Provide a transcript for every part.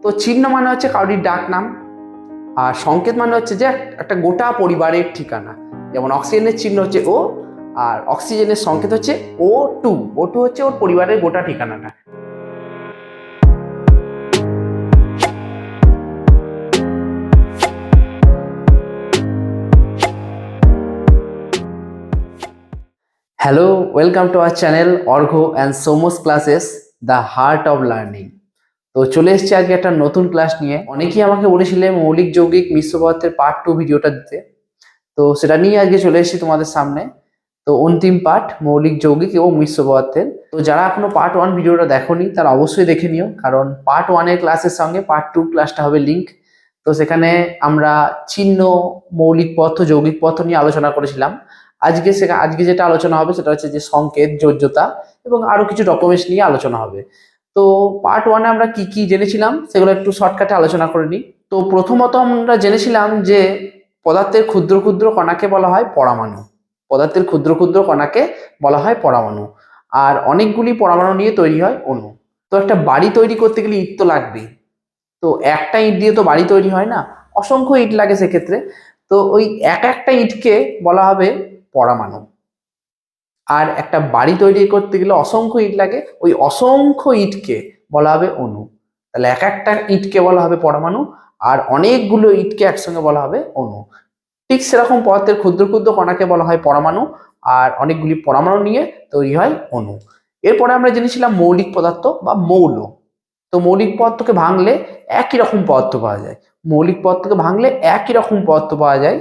তো চিহ্ন মানে হচ্ছে কারোর ডাক নাম, আর সংকেত মানে হচ্ছে যে একটা গোটা পরিবারের ঠিকানা। যেমন অক্সিজেনের চিহ্ন হচ্ছে ও, আর অক্সিজেনের সংকেত হচ্ছে O2। O2 হচ্ছে ওর পরিবারের গোটা ঠিকানাটা। Hello, welcome to our channel Arghya and Somos classes, the heart of learning. তো চলে এসেছি আজকে একটা নতুন ক্লাস নিয়ে। অনেকেই আমাকে বলেছিলেন মৌলিক যৌগিক মিশ্র পদার্থের পার্ট 2 ভিডিওটা দিতে, তো সেটা নিয়ে আজকে চলে এসেছি তোমাদের সামনে। তো অন্তিম পার্ট মৌলিক যৌগিক এবং মিশ্র পদার্থের। তো যারা এখনো পার্ট 1 ভিডিওটা দেখোনি তারা অবশ্যই দেখে নিও, কারণ পার্ট 1 এর ক্লাসের সঙ্গে পার্ট 2 ক্লাসটা হবে লিঙ্ক। তো সেখানে আমরা চিহ্ন, মৌলিক পদার্থ, যৌগিক পদার্থ নিয়ে আলোচনা করেছিলাম। আজকে যেটা আলোচনা হবে সেটা হচ্ছে যে সংকেত, যোজ্যতা এবং আরো কিছু ডকুমেন্টস নিয়ে আলোচনা হবে। তো পার্ট 1 এ আমরা কি কি জেনেছিলাম সেগুলো একটু শর্টকাটে আলোচনা করে নিই। তো প্রথমত আমরা জেনেছিলাম যে পদার্থের ক্ষুদ্র ক্ষুদ্র কণাকে বলা হয় পরমাণু। পদার্থের ক্ষুদ্র ক্ষুদ্র কণাকে বলা হয় পরমাণু, আর অনেকগুলি পরমাণু নিয়ে তৈরি হয় অণু। তো একটা বাড়ি তৈরি করতে গেলে ইট তো লাগবেই। তো একটা ইট দিয়ে তো বাড়ি তৈরি হয় না, অসংখ্য ইট লাগে সেক্ষেত্রে। তো ওই একটা ইটকে বলা হবে পরমাণু। আর একটা বাড়ি তৈরি করতে গেলে অসংখ্য ইট লাগে, ওই অসংখ্য ইটকে বলা হবে অণু। তাহলে একটা ইটকে বলা হবে পরমাণু, আর অনেকগুলো ইটকে একসঙ্গে বলা হবে অণু। ঠিক সেরকম পদার্থের ক্ষুদ্র ক্ষুদ্র কণাকে বলা হয় পরমাণু, আর অনেকগুলি পরমাণু নিয়ে তৈরি হয় অণু। এরপরে আমরা জেনেছিলাম মৌলিক পদার্থ বা মৌল। তো মৌলিক পদার্থকে ভাঙলে একই রকম পদার্থ পাওয়া যায়। মৌলিক পদার্থকে ভাঙলে একই রকম পদার্থ পাওয়া যায়।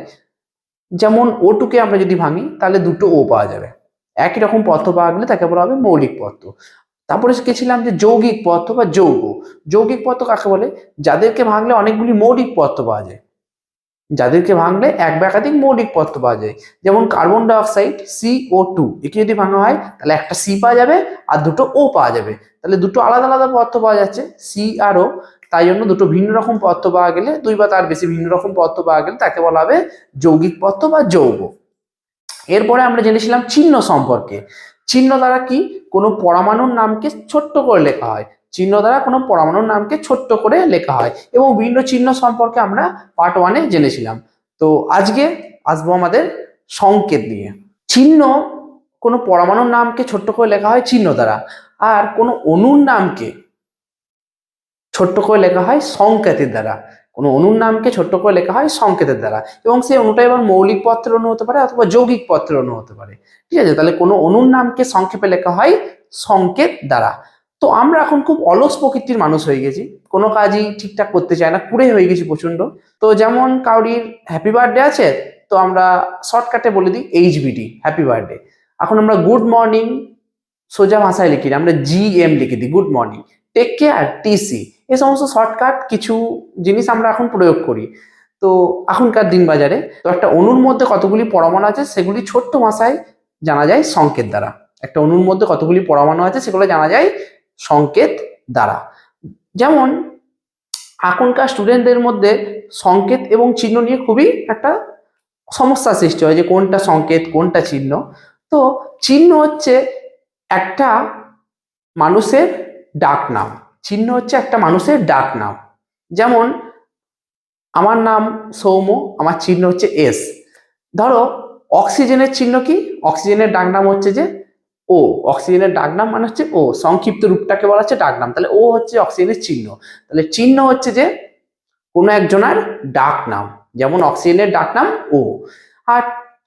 যেমন O2 কে আমরা যদি ভাঙি তাহলে দুটো O পাওয়া যাবে। একই রকম পদার্থ পাওয়া গেলে তাকে বলা হবে মৌলিক পদার্থ। তারপরে শিখেছিলাম যে যৌগিক পদার্থ বা যৌগ। যৌগিক পদার্থ কাকে বলে? যাদেরকে ভাঙলে অনেকগুলি মৌলিক পদার্থ পাওয়া যায়। যাদেরকে ভাঙলে এক বা একাধিক মৌলিক পদার্থ পাওয়া যায়। যেমন কার্বন ডাই অক্সাইড CO2, একে যদি ভাঙা হয় তাহলে একটা C পাওয়া যাবে আর দুটো O পাওয়া যাবে। তাহলে দুটো আলাদা আলাদা পদার্থ পাওয়া যাচ্ছে, C আর O। তাই জন্য দুটো ভিন্ন রকম পদার্থ পাওয়া গেলে, দুই বা তার বেশি ভিন্ন রকম পদার্থ পাওয়া গেলে তাকে বলা হবে যৌগিক পদার্থ বা যৌগ। এরপরে আমরা জেনেছিলাম চিহ্ন সম্পর্কে। চিহ্ন দ্বারা কি? কোনো পরমাণুর নামকে ছোট্ট করে লেখা হয়। চিহ্ন দ্বারা কোনো পরমাণুর নামকে ছোট্ট করে লেখা হয়, এবং বিভিন্ন চিহ্ন সম্পর্কে আমরা পার্ট 1 এ জেনেছিলাম। তো আজকে আসবো আমাদের সংকেত নিয়ে। চিহ্ন, কোনো পরমাণুর নামকে ছোট্ট করে লেখা হয় চিহ্ন দ্বারা, আর কোনো অণুর নামকে ছোট্ট করে লেখা হয় সংকেতের দ্বারা। কোনো অণুর নামকে ছোট্ট করে লেখা হয় সংকেতের দ্বারা, এবং সেই অণুটা এবার মৌলিক পদার্থের অণু হতে পারে অথবা যৌগিক পদার্থের অণু হতে পারে। ঠিক আছে, তাহলে কোনো অণুর নামকে সংক্ষেপে লেখা হয় সংকেত দ্বারা। তো আমরা এখন খুব অলস প্রকৃতির মানুষ হয়ে গেছি, কোনো কাজই ঠিকঠাক করতে চাই না, কুড়ে হয়ে গেছি প্রচন্ড। তো যেমন কাউরির হ্যাপি বার্থডে আছে, তো আমরা শর্টকাটে বলে দিই HBD, হ্যাপি বার্থডে। এখন আমরা গুড মর্নিং সোজা ভাষায় লিখি না, আমরা GM লিখে দিই, good morning. Take care, TC। এই সমস্ত শর্টকাট কিছু জিনিস আমরা এখন প্রয়োগ করি। তো এখনকার দিন বাজারে তো একটা অণুর মধ্যে কতগুলি পরমাণু আছে সেগুলি ছোট্ট ভাষায় জানা যায় সংকেত দ্বারা। একটা অণুর মধ্যে কতগুলি পরমাণু আছে সেগুলো জানা যায় সংকেত দ্বারা। যেমন এখনকার স্টুডেন্টদের মধ্যে সংকেত এবং চিহ্ন নিয়ে খুবই একটা সমস্যার সৃষ্টি হয়, যে কোনটা সংকেত কোনটা চিহ্ন। তো চিহ্ন হচ্ছে একটা মানুষের ডাক নাম। চিহ্ন হচ্ছে একটা মানুষের ডাক নাম। যেমন আমার নাম সৌম্য, আমার চিহ্ন হচ্ছে S। ধরো অক্সিজেনের চিহ্ন কি? অক্সিজেনের ডাক নাম হচ্ছে যে O। অক্সিজেনের ডাক নাম মানে হচ্ছে O, সংক্ষিপ্ত রূপটাকে বলা হচ্ছে ডাক নাম। তাহলে O হচ্ছে অক্সিজেনের চিহ্ন। তাহলে চিহ্ন হচ্ছে যে কোনো একজনের ডাক নাম, যেমন অক্সিজেনের ডাক নাম O। আর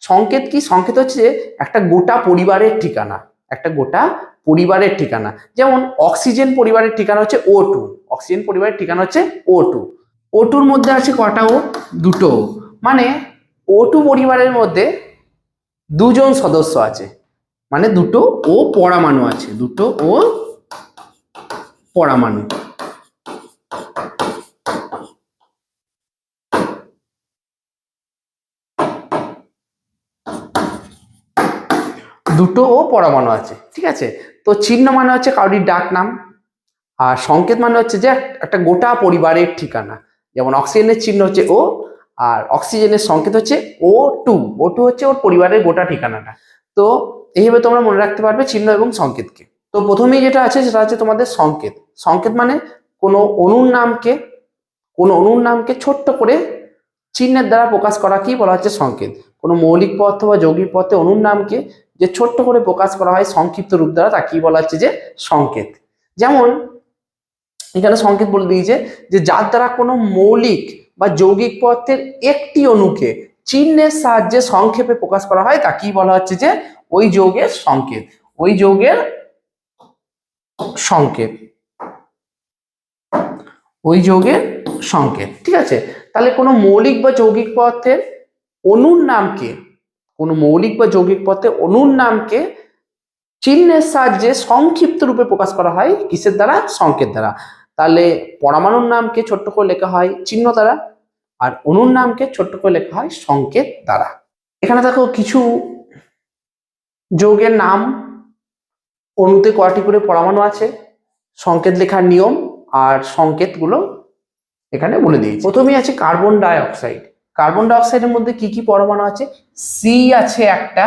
সংকেত কি? সংকেত হচ্ছে একটা গোটা পরিবারের ঠিকানা। একটা গোটা পরিবারের ঠিকানা। যেমন অক্সিজেন পরিবারের ঠিকানা হচ্ছে O2। অক্সিজেন পরিবারের ঠিকানা হচ্ছে O2। O2-র মধ্যে আছে কটা O? দুটো। মানে O2 পরিবারের মধ্যে দুজন সদস্য আছে, মানে দুটো O পরমাণু আছে, দুটো O পরমাণু। দুটো ও পরমাণু আছে। ঠিক আছে, তো চিহ্ন মানে হচ্ছে কারোর ডাক নাম, আর সংকেত মানে হচ্ছে যে একটা গোটা পরিবারের ঠিকানা। যেমন অক্সিজেনের চিহ্ন হচ্ছে O, আর অক্সিজেনের সংকেত হচ্ছে O2। O2 হচ্ছে ওর পরিবারের গোটা ঠিকানাটা। তো এইভাবে তোমরা মনে রাখতে পারবে চিহ্ন এবং সংকেতকে। তো প্রথমেই যেটা আছে সেটা হচ্ছে তোমাদের সংকেত। সংকেত মানে কোনো অণুর নামকে ছোট্ট করে চিহ্নের দ্বারা প্রকাশ করা কি বলা হচ্ছে সংকেত। কোনো মৌলিক পদার্থ বা যৌগিক পদার্থে অণুর নামকে যে ছোট্ট করে প্রকাশ করা হয় সংক্ষিপ্ত রূপ দ্বারা তা কি বলা হচ্ছে যে সংকেত। যেমন এখানে সংকেত বলে দিয়েছে যে যার দ্বারা কোনো মৌলিক বা যৌগিক পদার্থের একটি অণুকে চিহ্নের সাহায্যে সংক্ষেপে প্রকাশ করা হয় তা কি বলা হচ্ছে যে ওই যৌগের সংকেত, ওই যৌগের সংকেত, ওই যৌগের সংকেত। ঠিক আছে, তাহলে কোনো মৌলিক বা যৌগিক পদার্থের অণুর নামকে, কোনো মৌলিক বা যৌগিক পদার্থের অণুর নামকে চিহ্নের সাহায্যে সংক্ষিপ্ত রূপে প্রকাশ করা হয় কিসের দ্বারা? সংকেত দ্বারা। তাহলে পরমাণুর নামকে ছোট্ট করে লেখা হয় চিহ্ন দ্বারা, আর অণুর নামকে ছোট্ট করে লেখা হয় সংকেত দ্বারা। এখানে দেখো কিছু যৌগের নাম, অণুতে কয়টি করে পরমাণু আছে, সংকেত লেখার নিয়ম আর সংকেতগুলো এখানে বলে দিয়েছি। প্রথমেই আছে carbon die oxide. Carbon die অক্সাইডের মধ্যে কি কি পরমাণু আছে? সি আছে একটা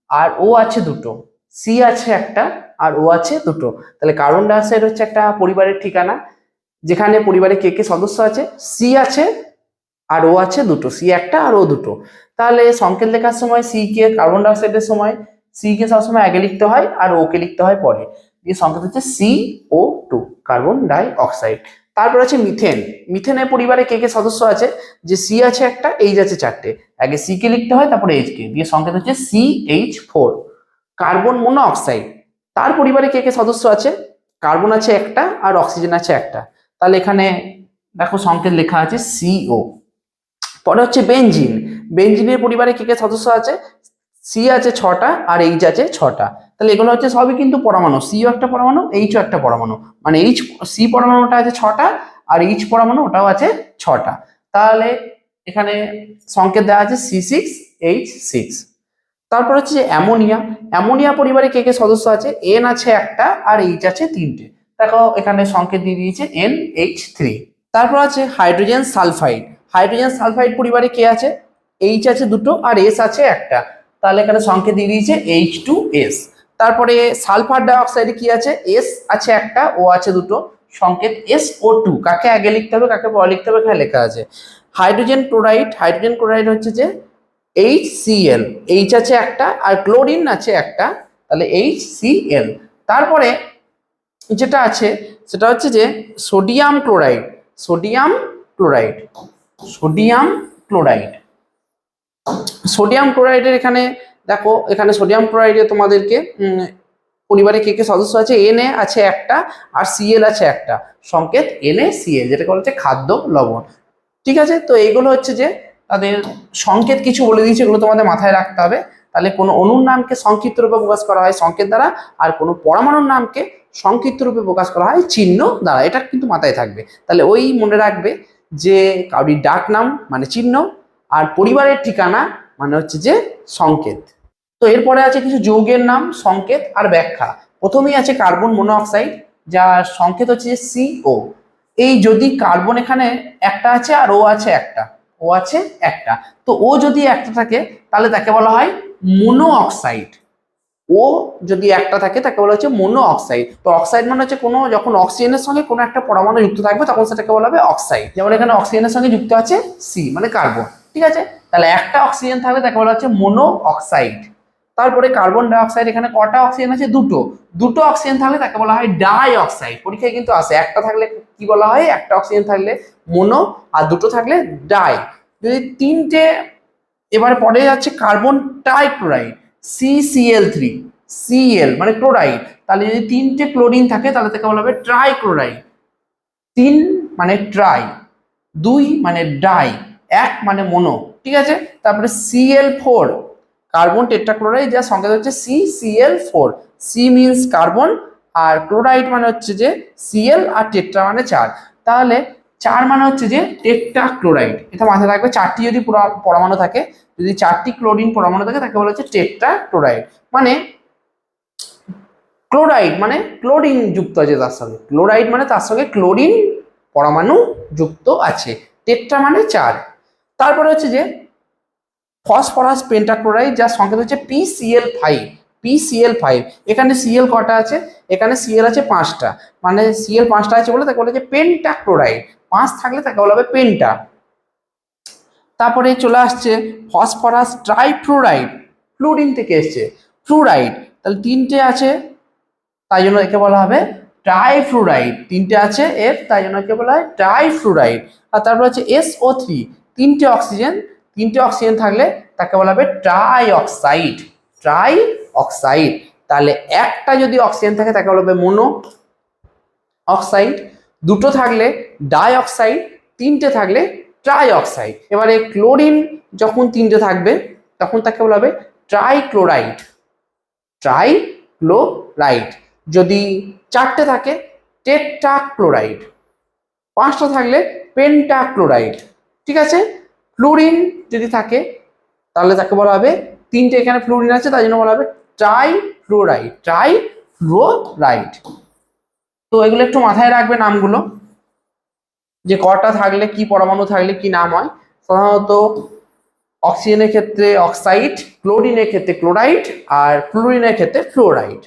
আর ও আছে দুটো। সি আছে একটা আর ও আছে দুটো। তাহলে কার্বন ডাই অক্সাইড হচ্ছে একটা পরিবারের ঠিকানা, যেখানে পরিবারে কে কে সদস্য আছে? সি আছে আর ও আছে দুটো, সি একটা আর ও দুটো। তাহলে সংকেত লেখার সময় সি কে, কার্বন ডাই অক্সাইডের সময় সি কে সবসময় আগে লিখতে হয় আর ও কে লিখতে হয় পরে। দিয়ে সংকেত হচ্ছে CO2, কার্বন ডাই অক্সাইড। তারপর আছে মিথেন। মিথেনের পরিবারে কে কে সদস্য আছে? যে সি আছে একটা, এইচ আছে চারটে। আগে সি কে লিখতে হয় তারপরে এইচ কে, দিয়ে সংকেত হচ্ছে CH4। কার্বন মনো অক্সাইড, তার পরিবারে কে কে সদস্য আছে? কার্বন আছে একটা আর অক্সিজেন আছে একটা। তাহলে এখানে দেখো সংকেত লেখা আছে CO। পরে হচ্ছে বেনজিন। বেনজিনের পরিবারে কে কে সদস্য আছে? সি আছে ছটা আর এইচ আছে ছটা। তাহলে এগুলো হচ্ছে সবই কিন্তু পরমাণু, সিও একটা পরমাণু, এইচও একটা পরমাণু। মানে এইচ, সি পরমাণুটা আছে ছটা আর এইচ পরমাণু ওটাও আছে ছটা। তাহলে এখানে সংকেত দেওয়া আছে C6H6। তারপর হচ্ছে যে অ্যামোনিয়া। অ্যামোনিয়া পরিবারে কে কে সদস্য আছে? এন আছে একটা আর এইচ আছে তিনটে। দেখো এখানে সংকেত দিয়ে দিয়েছে NH3। তারপর আছে হাইড্রোজেন সালফাইড। হাইড্রোজেন সালফাইড পরিবারে কে আছে? এইচ আছে দুটো আর এস আছে একটা। তাহলে এখানে সংকেত দিয়ে দিয়েছে H2S। তারপরে সালফার ডাইঅক্সাইডে কি আছে? এস আছে একটা, ও আছে দুটো, সংকেত SO2। কাকে আগে লিখতে হবে কাকে পরে লিখতে হবে এখানে লেখা আছে। Hydrogen chloride. হাইড্রোজেন ক্লোরাইড হচ্ছে যে HCl, এইচ আছে একটা আর ক্লোরিন আছে একটা, তাহলে HCl। তারপরে যেটা আছে সেটা হচ্ছে যে sodium chloride. Sodium chloride, sodium chloride. Sodium ক্লোরাইডের এখানে দেখো, এখানে সোডিয়াম ক্লোরাইডে তোমাদেরকে পরিবারে কে কে সদস্য আছে? Na আছে একটা আর Cl আছে একটা, সংকেত NaCl, যেটাকে বলা হচ্ছে খাদ্য লবণ। ঠিক আছে, তো এইগুলো হচ্ছে যে তাদের সংকেত কিছু বলে দিয়েছে, এগুলো তোমাদের মাথায় রাখতে হবে। তাহলে কোনো অণুর নামকে সংক্ষিপ্ত রূপে প্রকাশ করা হয় সংকেত দ্বারা, আর কোনো পরমাণুর নামকে সংক্ষিপ্ত রূপে প্রকাশ করা হয় চিহ্ন দ্বারা। এটা কিন্তু মাথায় থাকবে। তাহলে ওই মনে রাখবে যে কাউরির ডাক নাম মানে চিহ্ন, আর পরিবারের ঠিকানা মানে হচ্ছে যে সংকেত। তো এরপরে আছে কিছু যৌগের নাম, সংকেত আর ব্যাখ্যা। প্রথমেই আছে কার্বন মনোঅক্সাইড, যার সংকেত হচ্ছে যে CO। এই যদি কার্বন এখানে একটা আছে আর ও আছে একটা, ও আছে একটা, তো ও যদি একটা থাকে তাহলে তাকে বলা হয় মোনো অক্সাইড। ও যদি একটা থাকে তাকে বলা হচ্ছে মোনো অক্সাইড। তো অক্সাইড মানে হচ্ছে কোনো, যখন অক্সিজেনের সঙ্গে কোনো একটা পরমাণু যুক্ত থাকবে তখন সেটাকে বলা হবে অক্সাইড। যেমন এখানে অক্সিজেনের সঙ্গে যুক্ত আছে সি মানে কার্বন। ঠিক আছে, তাহলে একটা অক্সিজেন থাকলে তাকে বলা হচ্ছে মোনো অক্সাইড। তারপরে কার্বন ডাই অক্সাইড, এখানে কটা অক্সিজেন আছে? দুটো। দুটো অক্সিজেন থাকলে তাকে বলা হয় ডাই অক্সাইড। পরীক্ষায় কিন্তু আসে, একটা থাকলে কি বলা হয়? একটা অক্সিজেন থাকলে মোনো আর দুটো থাকলে ডাই। যদি তিনটে, এবারে পরে যাচ্ছে কার্বন ট্রাইক্লোরাইড, CCl3, Cl মানে ক্লোরাইড। তাহলে যদি তিনটে ক্লোরিন থাকে তাহলে তাকে বলা হবে ট্রাইক্লোরাইড। তিন মানে ট্রাই, দুই মানে ডাই, এক মানে মোনো। ঠিক আছে, তারপরে Cl4, কার্বন টেট্রাক্লোরাইড, যার সংকেত হচ্ছে CCl4। সি মিনস কার্বন আর ক্লোরাইড মানে হচ্ছে যে Cl আর টেট্রা মানে চার। তাহলে চার মানে হচ্ছে যে টেট্রাক্লোরাইড। এটা মাথায় রাখবে, চারটি যদি পরমাণু থাকে, যদি চারটি ক্লোরিন পরমাণু থাকে তাকে বলা হচ্ছে টেট্রাক্লোরাইড। মানে ক্লোরাইড মানে ক্লোরিন যুক্ত আছে তার সঙ্গে, ক্লোরাইড মানে তার সঙ্গে ক্লোরিন পরমাণু যুক্ত আছে। টেট্রা মানে চার। তারপরে হচ্ছে যে ফসফরাস পেন্টাক্লোরাইড, যার সংকেত হচ্ছে PCl5। PCl5। এখানে Cl কটা আছে, এখানে Cl আছে 5টা, মানে Cl 5টা আছে বলে তাকে বলা হচ্ছে পেন্টাক্লোরাইড। 5 থাকলে তাকে বলা হবে পেন্টা। তারপরে চলে আসছে ফসফরাস ট্রাইফ্লুরাইড, ফ্লুরিন থেকে এসছে ফ্লুরাইড, তাহলে 3টে আছে তাই জন্য একে বলা হবে ট্রাইফ্লুরাইড। 3টে আছে এর তাই জন্য একে বলা হয় ট্রাইফ্লুরাইড। আর তারপর হচ্ছে SO3, 3টে অক্সিজেন, 3টে অক্সিজেন থাকলে তাকে বলা হবে ট্রাইঅক্সাইড, ট্রাইঅক্সাইড। তাহলে একটা যদি অক্সিজেন থাকে তাকে বলা হবে মোনো অক্সাইড, 2টো থাকলে ডাইঅক্সাইড, 3টে থাকলে ট্রাইঅক্সাইড। এবারে ক্লোরিন যখন 3টে থাকবে তখন তাকে বলা হবে ট্রাইক্লোরাইড, ট্রাইক্লোরাইড। যদি 4টে থাকে টেট্রাক্লোরাইড, 5টা থাকলে পেন্টাক্লোরাইড। ঠিক আছে, ফ্লুরিন যদি থাকে তাহলে তাকে বলা হবে, 3টে এখানে ফ্লুরিন আছে তাই জন্য বলা হবে ট্রাইফ্লুরাইড, ট্রাইফ্লুরাইড। তো এগুলো একটু মাথায় রাখবে নামগুলো, যে কটা থাকলে কি পরমাণু থাকলে কি নাম হয়। সাধারণত অক্সিজেনের ক্ষেত্রে অক্সাইড, ক্লোরিনের ক্ষেত্রে ক্লোরাইড, আর ফ্লুরিনের ক্ষেত্রে ফ্লোরাইড।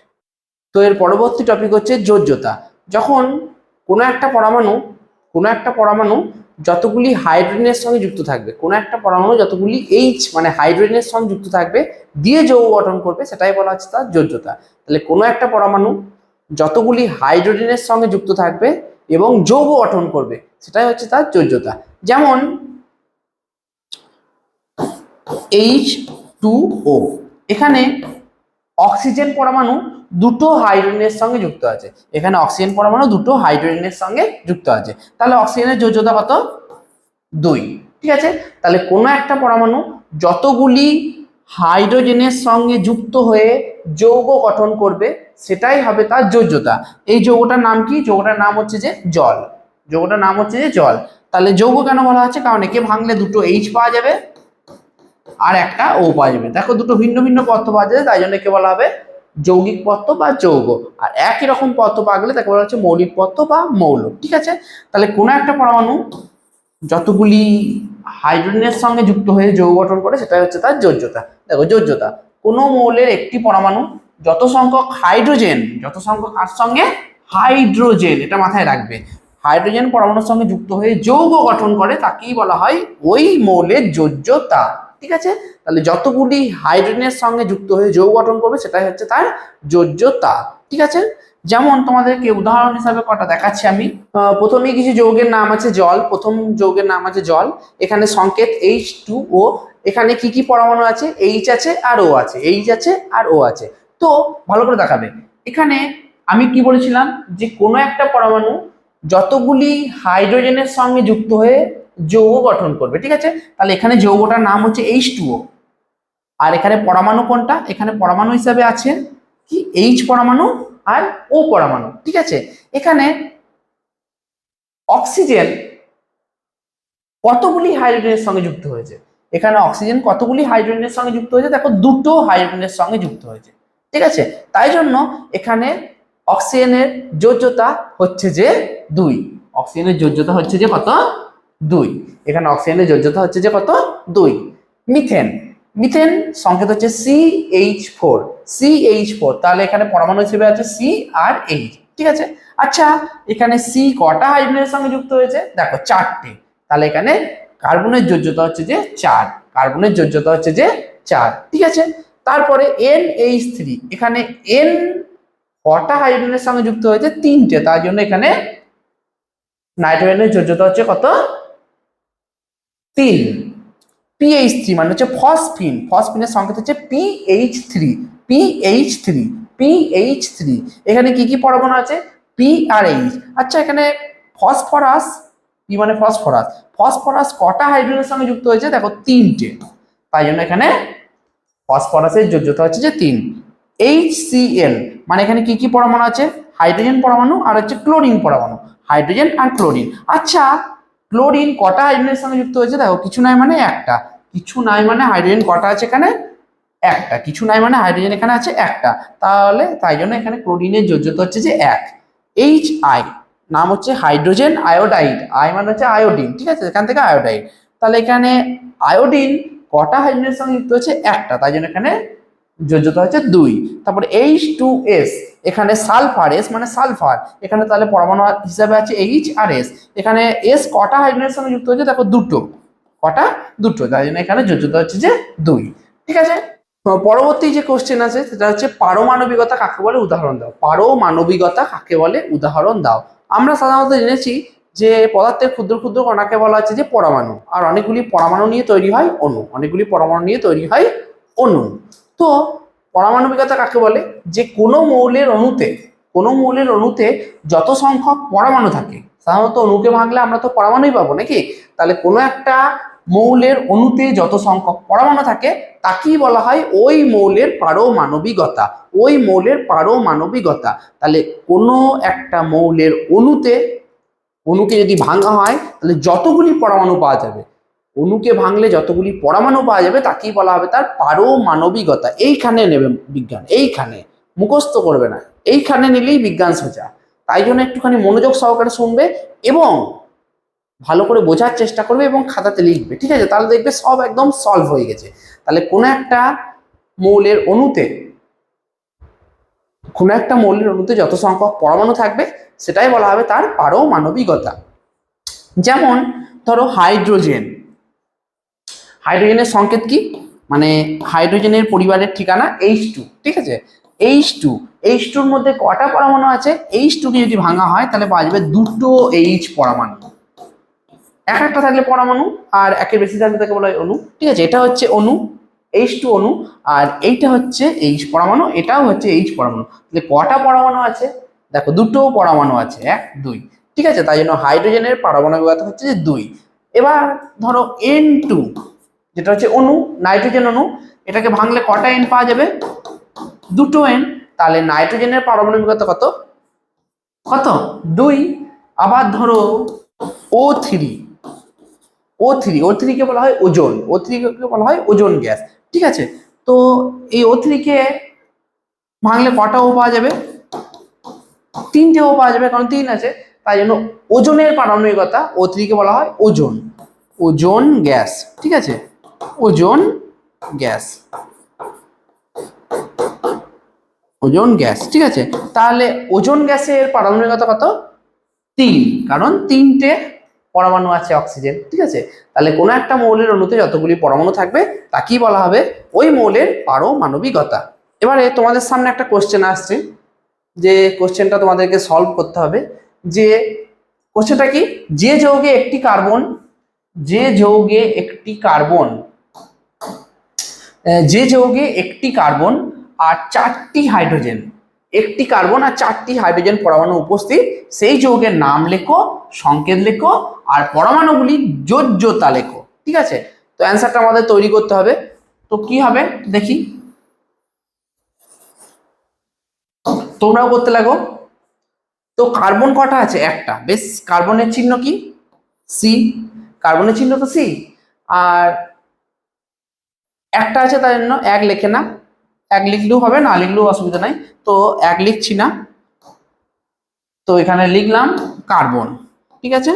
তো এর পরবর্তী টপিক হচ্ছে যোজ্যতা। যখন কোনো একটা পরমাণু যতগুলি হাইড্রোজেনের সঙ্গে যুক্ত থাকবে, কোনো একটা পরমাণু যতগুলি H মানে হাইড্রোজেনের সঙ্গে যুক্ত থাকবে দিয়ে যৌগ গঠন করবে, সেটাই বলা হচ্ছে তার যোজ্যতা। তাহলে কোনো একটা পরমাণু যতগুলি হাইড্রোজেনের সঙ্গে যুক্ত থাকবে এবং যৌগ গঠন করবে সেটাই হচ্ছে তার যোজ্যতা। যেমন H2O, এখানে অক্সিজেন পরমাণু 2টো হাইড্রোজেনের সঙ্গে যুক্ত আছে, এখানে অক্সিজেন পরমাণু 2টো হাইড্রোজেনের সঙ্গে যুক্ত আছে, তাহলে অক্সিজেনের যোজ্যতা কত? 2। ঠিক আছে, তাহলে কোনো একটা পরমাণু যতগুলি হাইড্রোজেনের সঙ্গে যুক্ত হয়ে যৌগ গঠন করবে সেটাই হবে তার যোজ্যতা। এই যৌগটার নাম কি? যৌগটার নাম হচ্ছে যে জল, যৌগটার নাম হচ্ছে যে জল। তাহলে যৌগ কেন বলা হচ্ছে? কারণ একে ভাঙলে 2টো H পাওয়া যাবে আর একটা O পাওয়া যাবে। দেখো 2টো ভিন্ন ভিন্ন পদার্থ পাওয়া যাবে, তাই জন্য একে বলা হবে যৌগিক পদার্থ বা যৌগ। আর একই রকম পদার্থ পাওয়া গেলে তাকে বলা হচ্ছে মৌলিক পদার্থ বা মৌল। ঠিক আছে, তাহলে কোনো একটা পরমাণু যতগুলি হাইড্রোজেনের সঙ্গে যুক্ত হয়ে যৌগ গঠন করে সেটাই হচ্ছে তার যোজ্যতা। দেখো যোজ্যতা, কোনো মৌলের একটি পরমাণু যত সংখ্যক হাইড্রোজেন, যত সংখ্যক কার সঙ্গে? হাইড্রোজেন, এটা মাথায় রাখবে, হাইড্রোজেন পরমাণুর সঙ্গে যুক্ত হয়ে যৌগ গঠন করে তাকেই বলা হয় ওই মৌলের যোজ্যতা। ঠিক আছে, তাহলে যতগুলি হাইড্রোজেনের সঙ্গে যুক্ত হয়ে যৌগ গঠন করবে সেটাই হচ্ছে তার যোজ্যতা। ঠিক আছে, যেমন তোমাদেরকে উদাহরণ হিসাবে কটা দেখাচ্ছি আমি। প্রথমেই কিছু যৌগের নাম আছে জল, প্রথম যৌগের নাম আছে জল, এখানে সংকেত H2O, এখানে কি কি পরমাণু আছে? H আছে আর O আছে, H আছে আর O আছে। তো ভালো করে দেখাবে, এখানে আমি কি বলেছিলাম যে কোনো একটা পরমাণু যতগুলি হাইড্রোজেনের সঙ্গে যুক্ত হয়ে যৌগ গঠন করবে। ঠিক আছে, তাহলে এখানে যৌগটার নাম হচ্ছে H2O, আর এখানে পরমাণু কোনটা? এখানে পরমাণু হিসাবে আছে কি H পরমাণু আর O পরমাণু। ঠিক আছে, এখানে অক্সিজেন কতগুলি হাইড্রোজেনের সঙ্গে যুক্ত হয়েছে? এখানে অক্সিজেন কতগুলি হাইড্রোজেনের সঙ্গে যুক্ত হয়েছে? দেখো 2টো হাইড্রোজেনের সঙ্গে যুক্ত হয়েছে। ঠিক আছে, তাই জন্য এখানে অক্সিজেনের যোজ্যতা হচ্ছে যে 2, অক্সিজেনের যোজ্যতা হচ্ছে যে কত? 2। এখানে অক্সিজেনের যোজ্যতা হচ্ছে যে কত? 2। মিথেন, মিথেন সংকেত হচ্ছে CH4, CH4, তাহলে এখানে পরমাণু হিসেবে আছে C আর H। ঠিক আছে, আচ্ছা এখানে C কটা হাইড্রোজেনের সঙ্গে যুক্ত হয়েছে? দেখো 4টে, তাহলে এখানে কার্বনের যোজ্যতা হচ্ছে যে 4, কার্বনের যোজ্যতা হচ্ছে যে 4। ঠিক আছে, তারপরে NH3, এখানে N কটা হাইড্রোজেনের সঙ্গে যুক্ত হয়েছে? 3টে, তার জন্য এখানে নাইট্রোজেনের যোজ্যতা হচ্ছে কত? 3। PH3 মানে হচ্ছে ফসফিন, ফসফিনের সংকেত হচ্ছে PH3, PH3, PH3। এখানে কি কি পরমাণু আছে? P আর H। আচ্ছা এখানে ফসফরাস, P মানে ফসফরাস, ফসফরাস কটা হাইড্রোজেনের সঙ্গে যুক্ত হয়েছে? দেখো 3টে, তাই জন্য এখানে ফসফরাসের যোজ্যতা হচ্ছে যে 3। HCl মানে এখানে কি কি পরমাণু আছে? হাইড্রোজেন পরমাণু আর হচ্ছে ক্লোরিন পরমাণু, হাইড্রোজেন আর ক্লোরিন। আচ্ছা ক্লোরিন কটা হাইড্রোজেনের সঙ্গে যুক্ত হয়েছে? দেখো কিছু নাই মানে একটা, কিছু নাই মানে হাইড্রোজেন কটা আছে এখানে? একটা, কিছু নাই মানে হাইড্রোজেন এখানে আছে একটা, তাহলে তাই জন্য এখানে ক্লোরিনের যোজ্যতা হচ্ছে যে 1। HI নাম হচ্ছে হাইড্রোজেন আয়োডাইড, আই মানে হচ্ছে আয়োডিন। ঠিক আছে, এখান থেকে আয়োডাইড, তাহলে এখানে আয়োডিন কটা হাইড্রোজেনের সঙ্গে যুক্ত হচ্ছে? একটা, তাই জন্য এখানে যোজ্যতা হচ্ছে 2। তারপরে H2S, এখানে সালফার, S মানে সালফার, এখানে তাহলে পরমাণু হিসাবে আছে H আর S। এখানে S কটা হাইড্রোজেনের সঙ্গে যুক্ত হচ্ছে দেখো, দুটো। কটা? দুটো, তাই জন্য এখানে যোজ্যতা হচ্ছে যে 2। ঠিক আছে, পরবর্তী যে কোশ্চেন আছে সেটা হচ্ছে পারমাণবিকতা কাকে বলে, উদাহরণ দাও। পারমাণবিকতা কাকে বলে, উদাহরণ দাও। আমরা সাধারণত জেনেছি যে পদার্থের ক্ষুদ্র ক্ষুদ্র কণাকে বলা হচ্ছে যে পরমাণু, আর অনেকগুলি পরমাণু নিয়ে তৈরি হয় অণু, অনেকগুলি পরমাণু নিয়ে তৈরি হয় অণু। তো পারমাণবিকতা কাকে বলে, যে কোনো মৌলের অণুতে যত সংখ্যক পরমাণু থাকে, সাধারণত অণুকে ভাঙলে আমরা তো পরমাণুই পাবো নাকি, তাহলে কোনো একটা মৌলের অণুতে যত সংখ্যক পরমাণু থাকে তাকেই বলা হয় ওই মৌলের পারমাণবিকতা, ওই মৌলের পারমাণবিকতা। তাহলে কোনো একটা মৌলের অণুকে যদি ভাঙা হয় তাহলে যতগুলি পরমাণু পাওয়া যাবে, অণুকে ভাঙলে যতগুলি পরমাণু পাওয়া যাবে তাকেই বলা হবে তার পারমাণবিকতা। এইখানে নেবে বিজ্ঞান, এইখানে মুখস্থ করবে না, এইখানে নিলেই বিজ্ঞান সোজা। তাই জন্য একটুখানি মনোযোগ সহকারে শুনবে এবং ভালো করে বোঝার চেষ্টা করবে এবং খাতাতে লিখবে, ঠিক আছে? তাহলে দেখবে সব একদম সলভ হয়ে গেছে। তাহলে কোনো একটা মৌলের অণুতে যত সংখ্যক পরমাণু থাকবে সেটাই বলা হবে তার পারমাণবিকতা। যেমন ধরো হাইড্রোজেনের সংকেত কি, মানে হাইড্রোজেনের পরিবারের ঠিকানা H2, ঠিক আছে? H2 মধ্যে কটা পরমাণু আছে? H2 কে যদি ভাঙা হয় তাহলে পাওয়া যাবে দুটো H পরমাণু। একটা থাকলে পরমাণু আর একের বেশি থাকলে তাকে বলা হয় অণু, ঠিক আছে? এটা হচ্ছে অণু, H2 অণু, আর এইটা হচ্ছে H পরমাণু, এটাও হচ্ছে H পরমাণু। তাহলে কটা পরমাণু আছে? দেখো দুটো পরমাণু আছে, 1 2, ঠিক আছে? তাই জন্য হাইড্রোজেনের পারমাণবিকতা হচ্ছে যে 2। এবার ধরো N2, যেটা হচ্ছে অণু, নাইট্রোজেন অণু, এটাকে ভাঙলে কটা N পাওয়া যাবে? দুটো N। তাহলে নাইট্রোজেনের পারমাণবিকতা কত? 2। আবার ধরো O3, কে বলা হয় ওজোন, কে বলা হয় ওজোন গ্যাস, ঠিক আছে? তো এই O3 কে ভাঙলে কটা ও পাওয়া যাবে? 3টে ও পাওয়া যাবে, কারণ 3 আছে। তাই জন্য ওজোনের পারমাণবিকতা O3 কে বলা হয় ওজোন গ্যাস, ঠিক আছে? ওজোন গ্যাস, ঠিক আছে? তাহলে ওজোন গ্যাসের পারমাণবিকতা কত? 3, কারণ 3টে পরমাণু আছে অক্সিজেন, ঠিক আছে? তাহলে কোনো একটা মৌলের অণুতে যতগুলি পরমাণু থাকবে তাকেই বলা হবে ওই মৌলের পারমাণবিকতা। এবারে তোমাদের সামনে একটা কোশ্চেন আসছে, যে কোশ্চেনটা তোমাদেরকে সলভ করতে হবে। যে কোশ্চেনটা কি, যে যৌগে একটি কার্বন আর 4টি হাইড্রোজেন পরমাণু উপস্থিত, সেই যৌগের নাম লেখো, সংকেত লেখো আর পরমাণুগুলির যোজ্যতা লেখো, ঠিক আছে? তো অ্যান্সারটা আমাদের তৈরি করতে হবে। তো কি হবে দেখি, তোমরাও করতে লাগো। তো কার্বন কটা আছে? একটা, বেশ। কার্বনের চিহ্ন কি? সি, কার্বনের চিহ্ন তো সি। আর একটা আছে, তাই জন্য 1 লেখে না, 1 লিখলেও হবে, না লিখলেও অসুবিধা নাই। তো 1 লিখছি না, তো এখানে লিখলাম কার্বন, ঠিক আছে?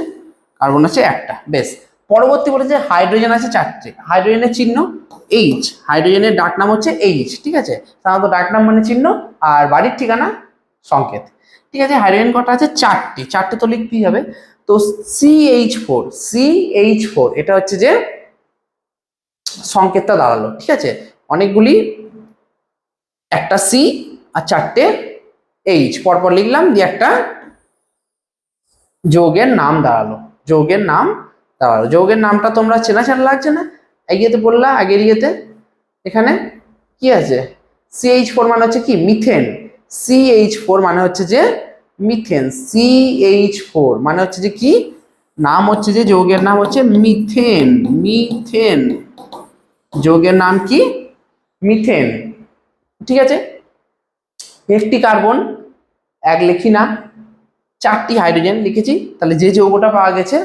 কার্বন আছে একটা, বেশ। পরবর্তী বলেছে হাইড্রোজেন আছে 4টে, হাইড্রোজেনের চিহ্ন H, হাইড্রোজেনের ডাক নাম হচ্ছে H, ঠিক আছে? সাধারণত ডাক নাম মানে চিহ্ন, আর বাড়ির ঠিকানা সংকেত, ঠিক আছে? হাইড্রোজেন কটা আছে? 4টে তো লিখতেই হবে। তো CH4, এটা হচ্ছে যে সংকেতটা দাঁড়ালো, ঠিক আছে? অনেকগুলি, একটা C আর 4টে H পরপর লিখলাম, দিয়ে একটা যৌগের নাম দাঁড়ালো। যৌগের নামটা তোমরা চেনা লাগছে না? এগিয়েতে বললা, আগের ইয়েতে এখানে কি আছে? CH4 মানে হচ্ছে কি? মিথেন। CH4 মানে হচ্ছে যে মিথেন। CH4 মানে হচ্ছে যে কি? নাম হচ্ছে যে যৌগের নাম হচ্ছে মিথেন। যৌগের নাম কি? মিথেন, ঠিক আছে? একটি কার্বন, 1 লিখি না, 4টি হাইড্রোজেন লিখেছি। তাহলে যে যৌগটা পাওয়া গেছে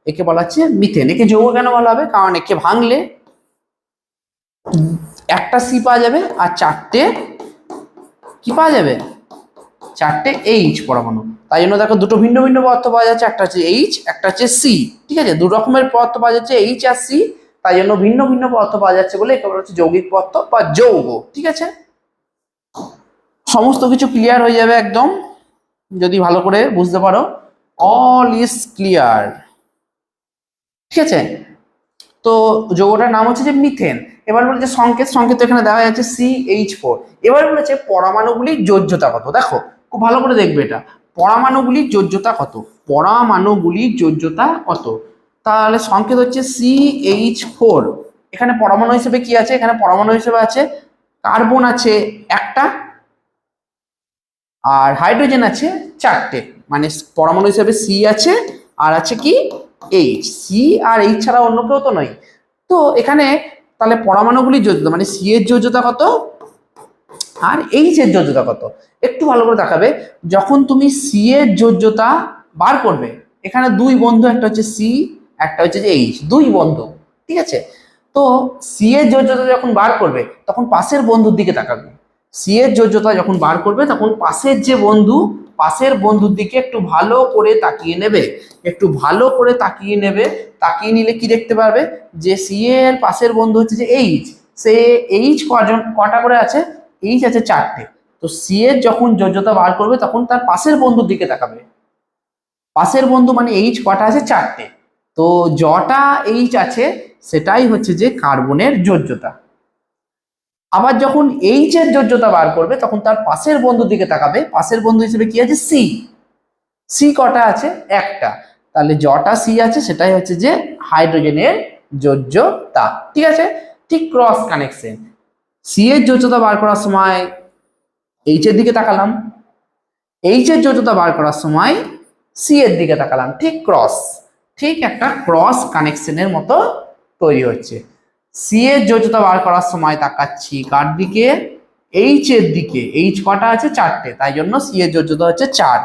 একে বলা হচ্ছে মিথেন। একে যৌগ কেন বলা হবে? কারণ একে ভাঙলে একটা সি পাওয়া যাবে আর 4টে কি পাওয়া যাবে? 4টে H পরমাণু। তাই জন্য দেখো দুটো ভিন্ন ভিন্ন পদার্থ পাওয়া যাচ্ছে, একটা হচ্ছে H, একটা হচ্ছে C, ঠিক আছে? দু রকমের পদার্থ পাওয়া যাচ্ছে H আর C, তাই জন্য ভিন্ন ভিন্ন পদার্থ পাওয়া যাচ্ছে বলে একে বলা হচ্ছে যৌগিক পদার্থ বা যৌগ, ঠিক আছে? সমস্ত কিছু ক্লিয়ার হয়ে যাবে একদম যদি ভালো করে বুঝতে পারো। অল ইজ ক্লিয়ার, ঠিক আছে। তো যৌগটার নাম হচ্ছে যে মিথেন। এবার বলেছে সংকেত, সংকেত এখানে দেওয়া যাচ্ছে CH4। এবার বলেছে পরমাণুগুলির যোজ্যতা কত। দেখো খুব ভালো করে দেখবে এটা, পরমাণুগুলির যোজ্যতা কত, পরমাণুগুলির যোজ্যতা কত। তাহলে সংকেত হচ্ছে CH4। এখানে পরমাণু হিসেবে কি আছে, এখানে পরমাণু হিসেবে আছে কার্বন আছে একটা, আর হাইড্রোজেন আছে চারটে। মানে পরমাণু হিসেবে সি আছে, আর আছে কি এইচ। সি আর এইচ ছাড়া অন্য কেউ তো নয়। তো এখানে তাহলে পরমাণুগুলির যোজ্যতা মানে সি এর যোজ্যতা কত আর এইচ এর যোজ্যতা কত একটু ভালো করে দেখাবে। যখন তুমি সি এর যোজ্যতা বার করবে, এখানে দুই বন্ধু, একটা হচ্ছে সি একটা হচ্ছে যে এইচ, দুই বন্ধু, ঠিক আছে। তো সি এর যোজ্যতা যখন বার করবে তখন পাশের বন্ধুর দিকে তাকাবে। সি এর যোজ্যতা যখন বার করবে তখন পাশের যে বন্ধু, পাশের বন্ধুর দিকে একটু ভালো করে তাকিয়ে নেবে, একটু ভালো করে তাকিয়ে নেবে। তাকিয়ে নিলে কি দেখতে পারবে যে সি এর পাশের বন্ধু হচ্ছে যে এইচ, সে এইচ কটা করে আছে, এইচ আছে চারটে। তো সি এর যখন যোজ্যতা বার করবে তখন তার পাশের বন্ধুর দিকে তাকাবে। পাশের বন্ধু মানে এইচ কটা আছে, চারটে। তো যটা এইচ আছে সেটাই হচ্ছে যে কার্বনের যোজ্যতা। আবার যখন এইচ এর যোজ্যতা বার করবে তখন তার পাশের বন্ধুর দিকে তাকাবে। পাশের বন্ধু হিসেবে কি আছে, সি। সি কটা আছে, একটা। তাহলে যটা সি আছে সেটাই হচ্ছে যে হাইড্রোজেনের যোজ্যতা, ঠিক আছে। ঠিক ক্রস কানেকশন, সি এর যোজ্যতা বার করার সময় এইচ এর দিকে তাকালাম, এইচ এর যোজ্যতা বার করার সময় সি এর দিকে তাকালাম, ঠিক ক্রস, ঠিক একটা ক্রস কানেকশনের মতো তৈরি হচ্ছে। সি এর যোজ্যতা বার করার সময় তাকাচ্ছি কার দিকে, এইচ এর দিকে। এইচ কটা আছে, চারটে, তাই জন্য সি এর যোজ্যতা হচ্ছে 4।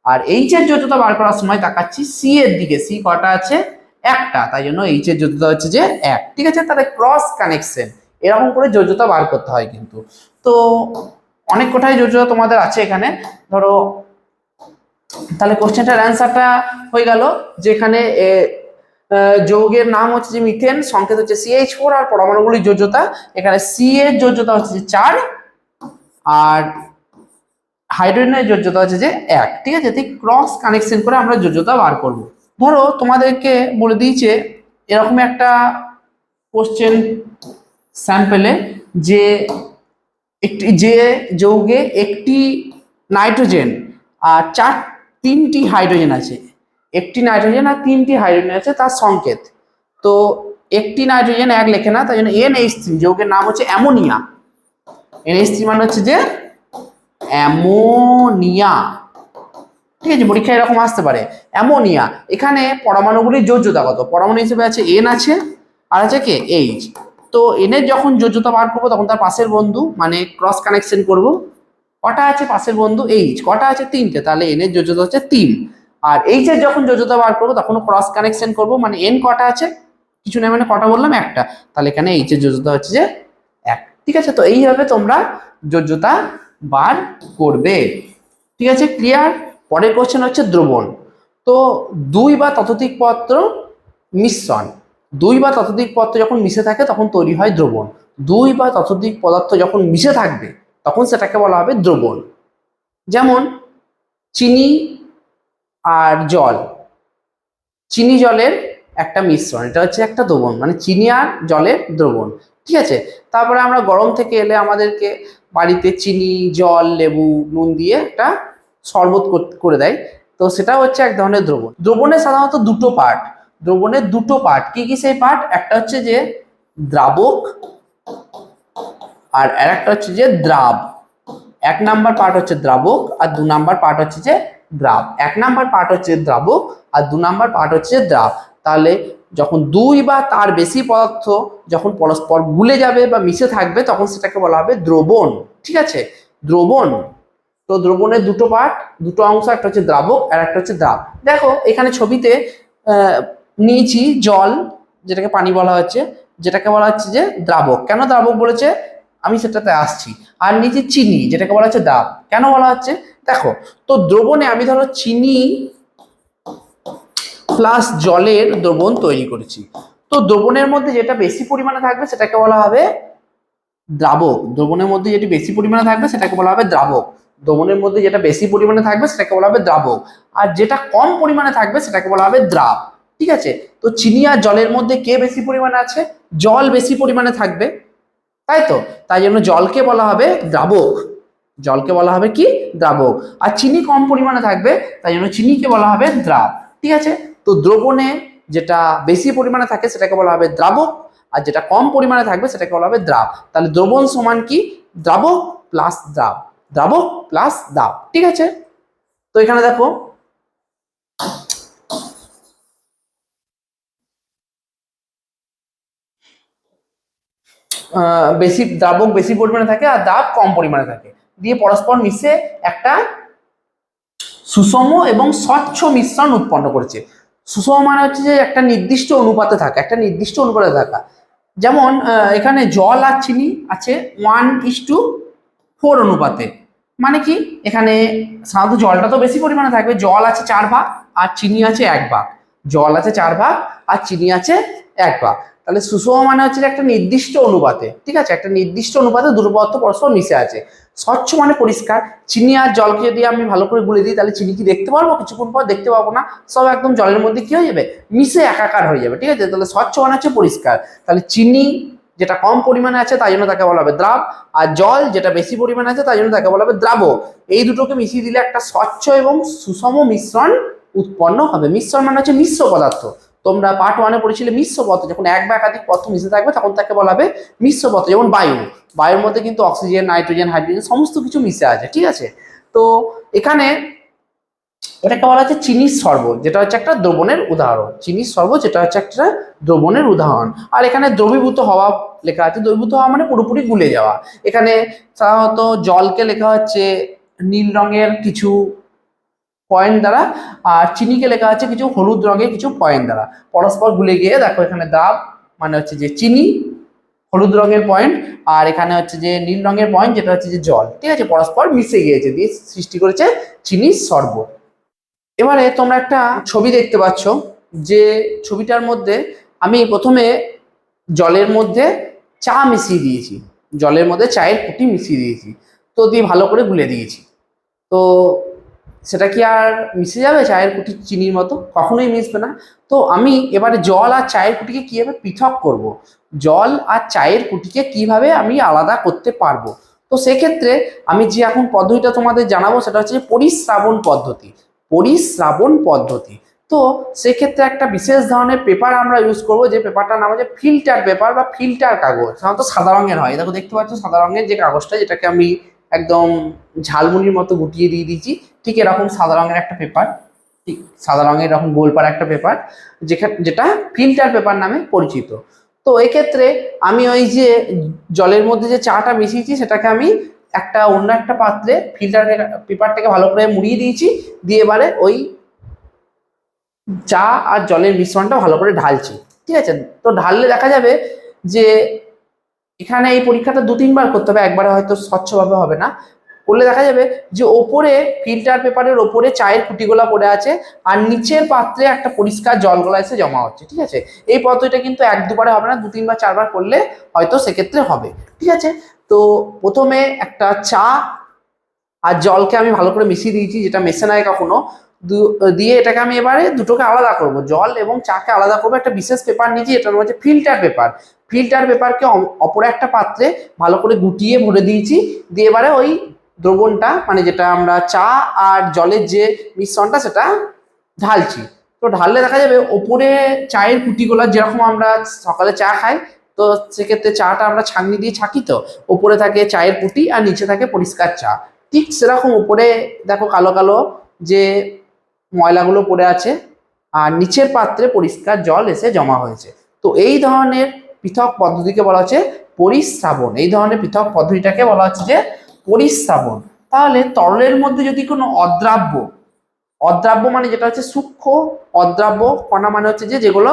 আর এইচ এর যোজ্যতা বার করার সময় তাকাচ্ছি সি এর দিকে, সি কটা আছে, একটা, তাই জন্য এইচ এর যোজ্যতা হচ্ছে যে 1, ঠিক আছে। তাহলে ক্রস কানেকশন এরকম করে যোজ্যতা বার করতে হয় কিন্তু। তো অনেক কোটাই যোজ্যতা তোমাদের আছে এখানে, ধরো। তাহলে কোশ্চেনটার অ্যান্সারটা হয়ে গেল, যেখানে যৌগের নাম হচ্ছে যে মিথেন, সংকেত হচ্ছে CH4, আর পরমাণুগুলির যোজ্যতা এখানে সি এর যোজ্যতা হচ্ছে যে 4, আর হাইড্রোজেনের যোজ্যতা হচ্ছে যে 1, ঠিক আছে। ঠিক ক্রস কানেকশন করে আমরা যোজ্যতা বার করব। ধরো তোমাদেরকে বলে দিয়েছে এরকম একটা কোশ্চেন স্যাম্পেলে, যে একটি যে যৌগে একটি নাইট্রোজেন আর তিনটি হাইড্রোজেন আছে, একটি নাইট্রোজেন আর তিনটি হাইড্রোজেন আছে, তার সংকেত। তো একটি নাইট্রোজেন এক লেখে না, তাই জন্য NH3, যৌগের নাম হচ্ছে অ্যামোনিয়া। NH3 মানে হচ্ছে যে অ্যামোনিয়া, ঠিক আছে। পরীক্ষা এরকম আসতে পারে অ্যামোনিয়া। এখানে পরমাণুগুলির যোজ্যতা কত, পরমাণু হিসেবে আছে N আছে, আর আছে কে, H। তো N এর যখন যোজ্যতা বার করবো তখন তার পাশের বন্ধু মানে ক্রস কানেকশন করব। কটা আছে পাশের বন্ধু, H কটা আছে, তিনটে, তাহলে N এর যোজ্যতা হচ্ছে 3। আর H এর যখন যোজ্যতা বার করবো তখন ক্রস কানেকশন করব, মানে N কটা আছে, কিছু নেই, মানে কটা বললাম, একটা, তাহলে এখানে H এর যোজ্যতা হচ্ছে যে 1, ঠিক আছে। তো এইভাবে তোমরা যোজ্যতা বার করবে, ঠিক আছে, ক্লিয়ার। পরের কোশ্চেন হচ্ছে দ্রবণ। তো দুই বা ততোধিক পদার্থ মিশ্রণ, দুই বা ততোধিক পদার্থ যখন মিশে থাকে তখন তৈরি হয় দ্রবণ। দুই বা ততোধিক পদার্থ যখন মিশে থাকবে তখন সেটাকে বলা হবে দ্রবণ। যেমন চিনি আর জল, চিনি জলের একটা মিশ্রণ, এটা হচ্ছে একটা দ্রবণ, মানে চিনি আর জলের দ্রবণ, ঠিক আছে। তারপরে আমরা গরম থেকে এলে আমাদেরকে বাড়িতে চিনি, জল, লেবু, নুন দিয়ে একটা শরবত করে দেয়, তো সেটা হচ্ছে এক ধরনের দ্রবণ। দ্রবণের সাধারণত দুটো পার্ট, দ্রবণের দুটো পার্ট, কি কি সেই পার্ট, একটা হচ্ছে যে দ্রাবক আর আরেকটা হচ্ছে যে দ্রাব। 1 নাম্বার পার্ট হচ্ছে দ্রাবক আর 2 নাম্বার পার্ট হচ্ছে যে দ্রাব। 1 নাম্বার পার্ট হচ্ছে দ্রাবক আর 2 নাম্বার পার্ট হচ্ছে দ্রাব। তাহলে যখন দুই বা তার বেশি পদার্থ যখন পরস্পর গুলে যাবে বা মিশে থাকবে তখন সেটাকে বলা হবে দ্রবণ, ঠিক আছে, দ্রবণ। তো দ্রবণের দুটো পার্ট, দুটো অংশ, একটা হচ্ছে দ্রাবক আর একটা হচ্ছে দ্রাব। দেখো এখানে ছবিতে নিয়েছি জল, যেটাকে পানি বলা হচ্ছে, যেটাকে বলা হচ্ছে যে দ্রাবক। কেন দ্রাবক বলেছে আমি সেটাতে আসছি। আর নিচে চিনি, যেটাকে বলা হচ্ছে দ্রাব, কেন বলা হচ্ছে দেখো। তো দ্রবণে আমি ধরো চিনি প্লাস জলের দ্রবণ তৈরি করেছি, তো দ্রবণের মধ্যে যেটা বেশি পরিমাণে থাকবে সেটাকে বলা হবে দ্রাবক, দ্রবণের মধ্যে যেটি বেশি পরিমাণে থাকবে সেটাকে বলা হবে দ্রাবক। দ্রবণের মধ্যে যেটা বেশি পরিমাণে থাকবে সেটাকে বলা হবে দ্রাবক, আর যেটা কম পরিমাণে থাকবে সেটাকে বলা হবে দ্রাব। ঠিক আছে, তো চিনি আর জলের মধ্যে কে বেশি পরিমাণে আছে? জল বেশি পরিমাণে থাকবে, তাই তো, তাই জন্য জলকে বলা হবে দ্রাবক। জলকে বলা হবে কি? দ্রাবক। আর চিনি কম পরিমাণে থাকবে, তাই জন্য চিনিকে বলা হবে দ্রাব। ঠিক আছে, তো দ্রবণে যেটা বেশি পরিমাণে থাকে সেটাকে বলা হবে দ্রাবক, আর যেটা কম পরিমাণে থাকবে সেটাকে বলা হবে দ্রাব। তাহলে দ্রবণ সমান কি? দ্রাবক প্লাস দ্রাব, দ্রাবক প্লাস দ্রাব। ঠিক আছে, তো এখানে দেখো বেশি দ্রাবক বেশি পরিমাণে থাকে আর দাব কম পরিমাণে থাকে, দিয়ে পরস্পর মিশে একটা সুষম এবং স্বচ্ছ মিশ্রণ উৎপন্ন করেছে। সুষম মানে হচ্ছে যে একটা নির্দিষ্ট অনুপাতে থাকা, একটা নির্দিষ্ট অনুপাতে থাকা। যেমন এখানে জল আর চিনি আছে 1:4 অনুপাতে। মানে কি, এখানে সাধারণত জলটা তো বেশি পরিমাণে থাকবে, জল আছে 4 ভাগ আর চিনি আছে 1 ভাগ। জল আছে 4 ভাগ আর চিনি আছে 1 ভাগ। তাহলে সুষম মানে হচ্ছে একটা নির্দিষ্ট অনুপাতে, ঠিক আছে, একটা নির্দিষ্ট অনুপাতে দুটো পদার্থ পরস্পর মিশে আছে। স্বচ্ছ মানে পরিষ্কার। চিনি আর জলকে যদি আমি ভালো করে গুলে দিই তাহলে চিনি কি দেখতে পারবো? কিছুক্ষণ পর দেখতে পাবো না, সব একদম জলের মধ্যে কি হয়ে যাবে? মিশে একাকার হয়ে যাবে। ঠিক আছে, তাহলে স্বচ্ছ মানে হচ্ছে পরিষ্কার। তাহলে চিনি যেটা কম পরিমাণে আছে তাই জন্য তাকে বলা হবে দ্রাব, আর জল যেটা বেশি পরিমাণে আছে তাই জন্য তাকে বলা হবে দ্রাবক। এই দুটোকে মিশিয়ে দিলে একটা স্বচ্ছ এবং সুষম মিশ্রণ উৎপন্ন হবে। মিশ্রণ মানে হচ্ছে মিশ্র পদার্থ। তোমরা পার্ট 1-এ পড়েছিলে মিশ্র পদার্থ, যখন এক বা একাধিক পদার্থ মিশে থাকবে তখন তাকে বলা হবে মিশ্র পদার্থ। যেমন বায়ু, বায়ুর মধ্যে কিন্তু অক্সিজেন, নাইট্রোজেন, হাইড্রোজেন সমস্ত কিছু মিশে আছে। ঠিক আছে, তো এখানে এটাকে বলা হচ্ছে চিনির শরবত, যেটা হচ্ছে একটা দ্রবণের উদাহরণ। চিনির শরবত যেটা হচ্ছে একটা দ্রবণের উদাহরণ। আর এখানে দ্রবীভূত হওয়া লেখা আছে। দ্রবীভূত হওয়া মানে পুরোপুরি গুলে যাওয়া। এখানে সাধারণত জলকে লেখা হচ্ছে নীল রঙের কিছু পয়েন্ট দ্বারা, আর চিনিকে লেখা আছে কিছু হলুদ রঙের কিছু পয়েন্ট দ্বারা। পরস্পর গুলে গিয়ে দেখো এখানে দাব মানে হচ্ছে যে চিনি, হলুদ রঙের পয়েন্ট, আর এখানে হচ্ছে যে নীল রঙের পয়েন্ট যেটা হচ্ছে যে জল। ঠিক আছে, পরস্পর মিশে গিয়েছে দিয়ে সৃষ্টি করেছে চিনির শরবত। এবারে তোমরা একটা ছবি দেখতে পাচ্ছ, যে ছবিটার মধ্যে আমি প্রথমে জলের মধ্যে চা মিশিয়ে দিয়েছি, জলের মধ্যে চায়ের কুটি মিশিয়ে দিয়েছি, তো দিয়ে ভালো করে গুলে দিয়েছি। তো সেটা কি আর মিশে যাবে চায়ের কুটি চিনির মতো? কখনোই মিশবে না। তো আমি এবারে জল আর চায়ের কুটিকে কিভাবে পৃথক করব, জল আর চায়ের কুটিকে কিভাবে আমি আলাদা করতে পারবো, তো সেক্ষেত্রে আমি যে এখন পদ্ধতিটা তোমাদের জানাবো সেটা হচ্ছে পরিস্রাবণ পদ্ধতি। পরিস্রাবণ পদ্ধতি, তো সেক্ষেত্রে একটা বিশেষ ধরনের পেপার আমরা ইউজ করবো, যে পেপারটার নাম হচ্ছে ফিল্টার পেপার বা ফিল্টার কাগজ। সাধারণত সাদা রঙের হয়, দেখো দেখতে পাচ্ছ সাদা রঙের যে কাগজটা, যেটাকে আমি একদম ঝালমুড়ির মতো গুটিয়ে দিয়ে দিয়েছি, ঠিক এরকম সাদা রঙের একটা পেপার, ঠিক সাদা রঙের এরকম গোলপাড়া একটা পেপার, যেটা ফিল্টার পেপার নামে পরিচিত। তো এক্ষেত্রে আমি ওই যে জলের মধ্যে যে চাটা মিশিয়েছি সেটাকে আমি একটা অন্য একটা পাত্রে ফিল্টার পেপারটাকে ভালো করে মুড়িয়ে দিয়েছি, দিয়ে এবারে ওই চা আর জলের মিশ্রণটা ভালো করে ঢালছি। ঠিক আছে, তো ঢাললে দেখা যাবে যে এখানে এই পরীক্ষাটা 2-3 বার করতে হবে, একবারে হয়তো স্বচ্ছভাবে হবে না। করলে দেখা যাবে যে ওপরে ফিল্টার পেপারের ওপরে চায়ের কুটিগুলা পড়ে আছে, আর নিচের পাত্রে একটা পরিষ্কার জলগুলা এসে জমা হচ্ছে। ঠিক আছে, এই পদ্ধতিটা কিন্তু 1-2 বারে হবে না, 2-3 বার 4 বার করলে হয়তো সেক্ষেত্রে হবে। ঠিক আছে, তো প্রথমে একটা চা আর জলকে আমি ভালো করে মিশিয়ে দিয়েছি, যেটা মেশে নাই কখনো, দিয়ে এটাকে আমি এবারে দুটোকে আলাদা করব, জল এবং চাকে আলাদা করবো। একটা বিশেষ পেপার নিয়েছি, এটার নাম হচ্ছে ফিল্টার পেপার। ফিল্টার পেপারকে অপর একটা পাত্রে ভালো করে গুটিয়ে ভরে দিয়েছি, দিয়ে এবারে ওই দ্রবণটা মানে যেটা আমরা চা আর জলের যে মিশ্রণটা সেটা ঢালছি। তো ঢাললে দেখা যাবে ওপরে চায়ের কুটিগুলো যেরকম আমরা সকালে চা খাই, তো সেক্ষেত্রে চাটা আমরা ছাঁকনি দিয়ে ছাঁকি, তো ওপরে থাকে চায়ের কুটি আর নিচে থাকে পরিষ্কার চা। ঠিক সেরকম উপরে দেখো কালো কালো যে ময়লাগুলো পড়ে আছে, আর নিচের পাত্রে পরিষ্কার জল এসে জমা হয়েছে। তো এই ধরনের পৃথক পদ্ধতিকে বলা হচ্ছে পরিস্রাবণ। এই ধরনের পৃথক পদ্ধতিটাকে বলা হচ্ছে যে পরিস্রাবণ। তাহলে তরলের মধ্যে যদি কোনো অদ্রাব্য, অদ্রাব্য মানে যেটা হচ্ছে সূক্ষ্ম, অদ্রাব্য কণা মানে হচ্ছে যে যেগুলো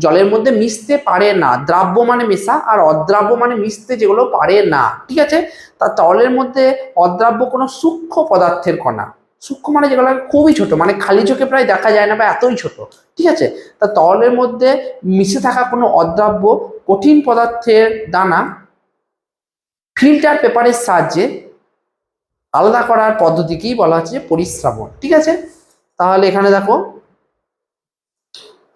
জলের মধ্যে মিশতে পারে না। দ্রাব্য মানে মেশা, আর অদ্রাব্য মানে মিশতে যেগুলো পারে না। ঠিক আছে, তা তরলের মধ্যে অদ্রাব্য কোনো সূক্ষ্ম পদার্থের কণা, সূক্ষ্ম মানে যেগুলো খুবই ছোট, মানে খালি চোখে প্রায় দেখা যায় না বা এতই ছোট। ঠিক আছে, তা তরলের মধ্যে মিশে থাকা কোনো অদ্রাব্য কঠিন পদার্থের দানা ফিল্টার পেপারের সাহায্যে আলাদা করার পদ্ধতিকেই বলা হচ্ছে পরিস্রাবণ। ঠিক আছে, তাহলে এখানে দেখো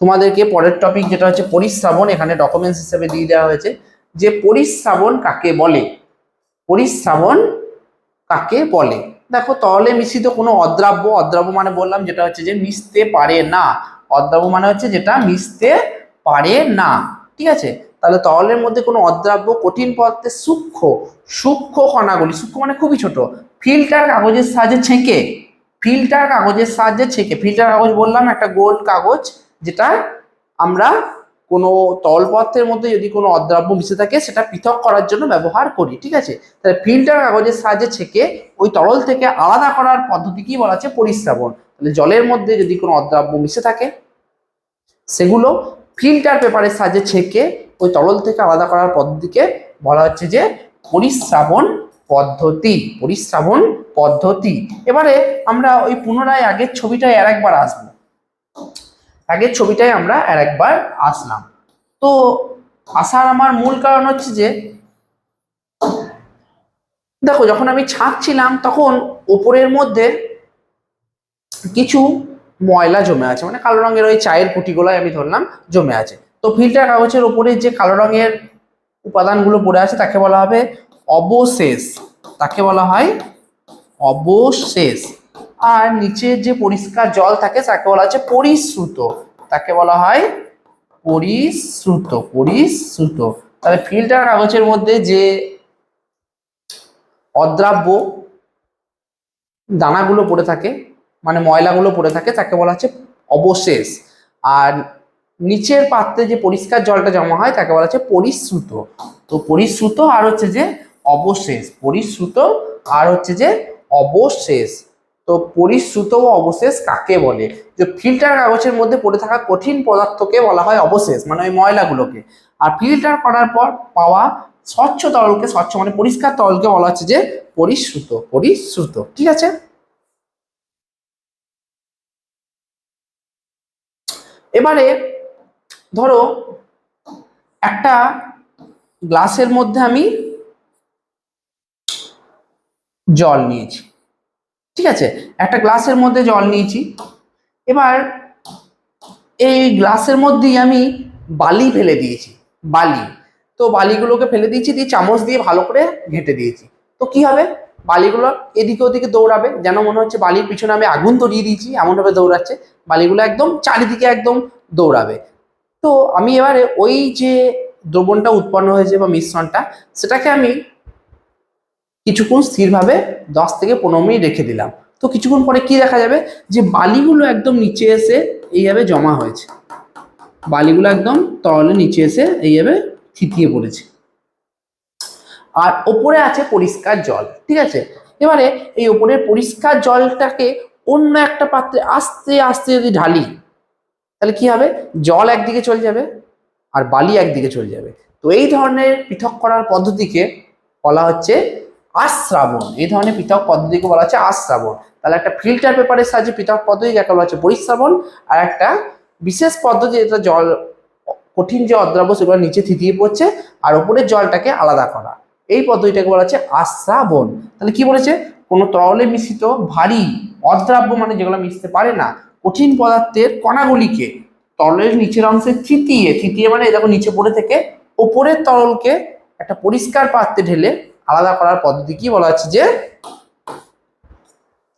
তোমাদেরকে পরের টপিক যেটা হচ্ছে পরিস্রাবণ, এখানে ডকুমেন্টস হিসেবে দিয়ে দেওয়া হয়েছে যে পরিস্রাবণ কাকে বলে। পরিস্রাবণ কাকে বলে? দেখো, তরলে মিশ্রিত কোনো অদ্রাব্য, অদ্রাব্য মানে বললাম যেটা হচ্ছে যে মিশতে পারে না, অদ্রাব্য মানে হচ্ছে যেটা মিশতে পারে না। ঠিক আছে, তাহলে তরলের মধ্যে কোনো অদ্রাব্য কঠিন পদার্থের সূক্ষ্ম সূক্ষ্ম কণাগুলি, সূক্ষ্ম মানে খুবই ছোট, ফিল্টার কাগজের সাহায্যে ছেঁকে, ফিল্টার কাগজের সাহায্যে ছেঁকে, ফিল্টার কাগজ বললাম একটা গোল কাগজ, যেটা আমরা কোনো তরল পদার্থের মধ্যে যদি কোনো অদ্রাব্য মিশে থাকে সেটা পৃথক করার জন্য ব্যবহার করি। ঠিক আছে, তাহলে ফিল্টার কাগজের সাহায্যে ছেঁকে ওই তরল থেকে আলাদা করার পদ্ধতি কি বলা হচ্ছে? পরিস্রাবণ। তাহলে জলের মধ্যে যদি কোনো অদ্রাব্য মিশে থাকে সেগুলো ফিল্টার পেপারের সাহায্যে ছেঁকে ওই তরল থেকে আলাদা করার পদ্ধতিকে বলা হচ্ছে যে পরিস্রাবণ পদ্ধতি, পরিস্রাবণ পদ্ধতি। এবারে আমরা ওই পুনরায় আগের ছবিটায় আর একবার আসবো, আগের ছবিটায় আমরা আর একবার আসলাম। তো আসার আমার মূল কারণ হচ্ছে যে দেখো, যখন আমি ছাঁকছিলাম তখন ওপরের মধ্যে কিছু ময়লা জমে আছে, মানে কালো রঙের ওই চায়ের কুটিগুলোয় আমি ধরলাম জমে আছে। তো ফিল্টার কাগজের উপরে যে কালো রঙের উপাদানগুলো পড়ে আছে তাকে বলা হবে অবশেষ, তাকে বলা হয় অবশেষ। আর নিচের যে পরিষ্কার জল থাকে তাকে বলা হচ্ছে পরিশ্রুত, তাকে বলা হয় পরিশ্রুত, পরিশ্রুত। তাহলে ফিল্টার কাগজের মধ্যে যে অদ্রাব্য দানাগুলো পড়ে থাকে, মানে ময়লাগুলো পড়ে থাকে, তাকে বলা হচ্ছে অবশেষ। আর নিচের পাত্রে যে পরিষ্কার জলটা জমা হয় তাকে বলা হচ্ছে পরিশ্রুত। তো পরিশ্রুত আর হচ্ছে যে অবশেষ, পরিশ্রুত আর হচ্ছে যে অবশেষ। তো পরিশ্রুত ও অবশেষ কাকে বলে? যে ফিল্টার কাগজের মধ্যে পড়ে থাকা কঠিন পদার্থকে বলা হয় অবশেষ, মানে ওই ময়লাগুলোকে। আর ফিল্টার করার পর পাওয়া স্বচ্ছ তরলকে, স্বচ্ছ মানে পরিষ্কার তরলকে বলা হচ্ছে যে পরিশ্রুত, পরিশ্রুত। ঠিক আছে, এবারে ধরো একটা গ্লাসের মধ্যে আমি জল নিয়েছি। ঠিক আছে, একটা গ্লাসের মধ্যে জল নিয়েছি। এবার এই গ্লাসের মধ্যেই আমি বালি ফেলে দিয়েছি, বালি। তো বালিগুলোকে ফেলে দিয়েছি, দিয়ে চামচ দিয়ে ভালো করে ঘেঁটে দিয়েছি। তো কি হবে? বালিগুলো এদিকে ওদিকে দৌড়াবে, যেন মনে হচ্ছে বালির পিছনে আমি আগুন ধরিয়ে দিয়েছি, এমনভাবে দৌড়াচ্ছে। বালিগুলো একদম চারিদিকে একদম দৌড়াবে। তো আমি এবারে ওই যে দ্রবণটা উৎপন্ন হয়েছে বা মিশ্রণটা, সেটাকে আমি কিছুক্ষণ স্থিরভাবে 10 থেকে 15 মিনিট রেখে দিলাম। তো কিছুক্ষণ পরে কি দেখা যাবে? যে বালিগুলো একদম নিচে এসে এইভাবে জমা হয়েছে, বালিগুলো একদম তরলের নিচে এসে এইভাবে থিতিয়ে পড়েছে, আর ওপরে আছে পরিষ্কার জল। ঠিক আছে, এবারে এই ওপরের পরিষ্কার জলটাকে অন্য একটা পাত্রে আস্তে আস্তে যদি ঢালি, তাহলে কি হবে? জল একদিকে চলে যাবে আর বালি একদিকে চলে যাবে। তো এই ধরনের পৃথক করার পদ্ধতিকে বলা হচ্ছে আশ্রাবণ, এই ধরনের পৃথক পদ্ধতিকে বলা হচ্ছে আশ্রাবণ। তাহলে একটা ফিল্টার পেপারের সাহায্যে পৃথক পদ্ধতি যাকে বলা হচ্ছে পরিশ্রাবণ, আর একটা বিশেষ পদ্ধতি যেটা জল কঠিন যে অদ্রাব্য সেগুলো নিচে থিতিয়ে পড়ছে আর উপরের জলটাকে আলাদা করা, এই পদ্ধতিটাকে বলা হচ্ছে আশ্রাবণ। তাহলে কি বলেছে? কোনো তরলে মিশ্রিত ভারী অদ্রাব্য মানে যেগুলো মিশতে পারে না কঠিন পদার্থের কণাগুলিকে তরলের নিচের অংশে থিতিয়ে, থিতিয়ে মানে দেখো নিচে পড়ে থেকে ওপরের তরলকে একটা পরিষ্কার পাত্রে ঢেলে আলাদা করার পদ্ধতি কি বলা হচ্ছে? যে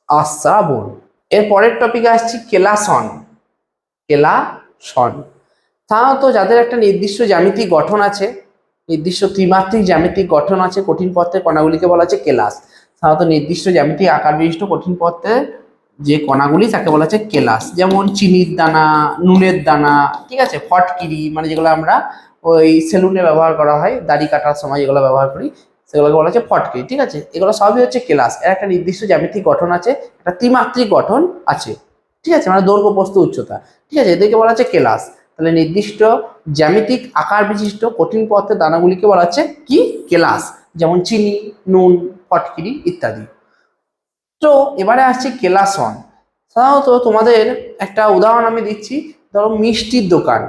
আশ্রাবণ। এর পরের টপিকে আসছি কেলাসন। কেলাসন সাধারণত যাদের একটা নির্দিষ্ট জ্যামিতিক গঠন আছে, নির্দিষ্ট ত্রিমাত্রিক জ্যামিতিক গঠন আছে কঠিন পদার্থের কণাগুলিকে বলা হচ্ছে কেলাস। সাধারণত নির্দিষ্ট জ্যামিতিক আকার বিশিষ্ট কঠিন পদার্থের যে কণাগুলি তাকে বলা হচ্ছে কেলাস। যেমন চিনির দানা, নুনের দানা, ঠিক আছে, ফটকিরি মানে যেগুলো আমরা ওই সেলুনে ব্যবহার করা হয়, দাড়ি কাটার সময় যেগুলো ব্যবহার করি সেগুলোকে বলা হচ্ছে ফটকিরি। ঠিক আছে, এগুলো সবই হচ্ছে কেলাস। এর একটা নির্দিষ্ট জ্যামিতিক গঠন আছে, একটা ত্রিমাত্রিক গঠন আছে। ঠিক আছে, মানে দৈর্ঘ্য প্রস্থ উচ্চতা। ঠিক আছে, এদেরকে বলা হচ্ছে কেলাস। তাহলে নির্দিষ্ট জ্যামিতিক আকার বিশিষ্ট কঠিন পদার্থের দানাগুলিকে বলা হচ্ছে কি? কেলাস। যেমন চিনি, নুন, ফটকিরি ইত্যাদি। তো এবারে আসছে কেলাসন। সাধারণত তোমাদের একটা উদাহরণ আমি দিচ্ছি, ধরো মিষ্টির দোকান,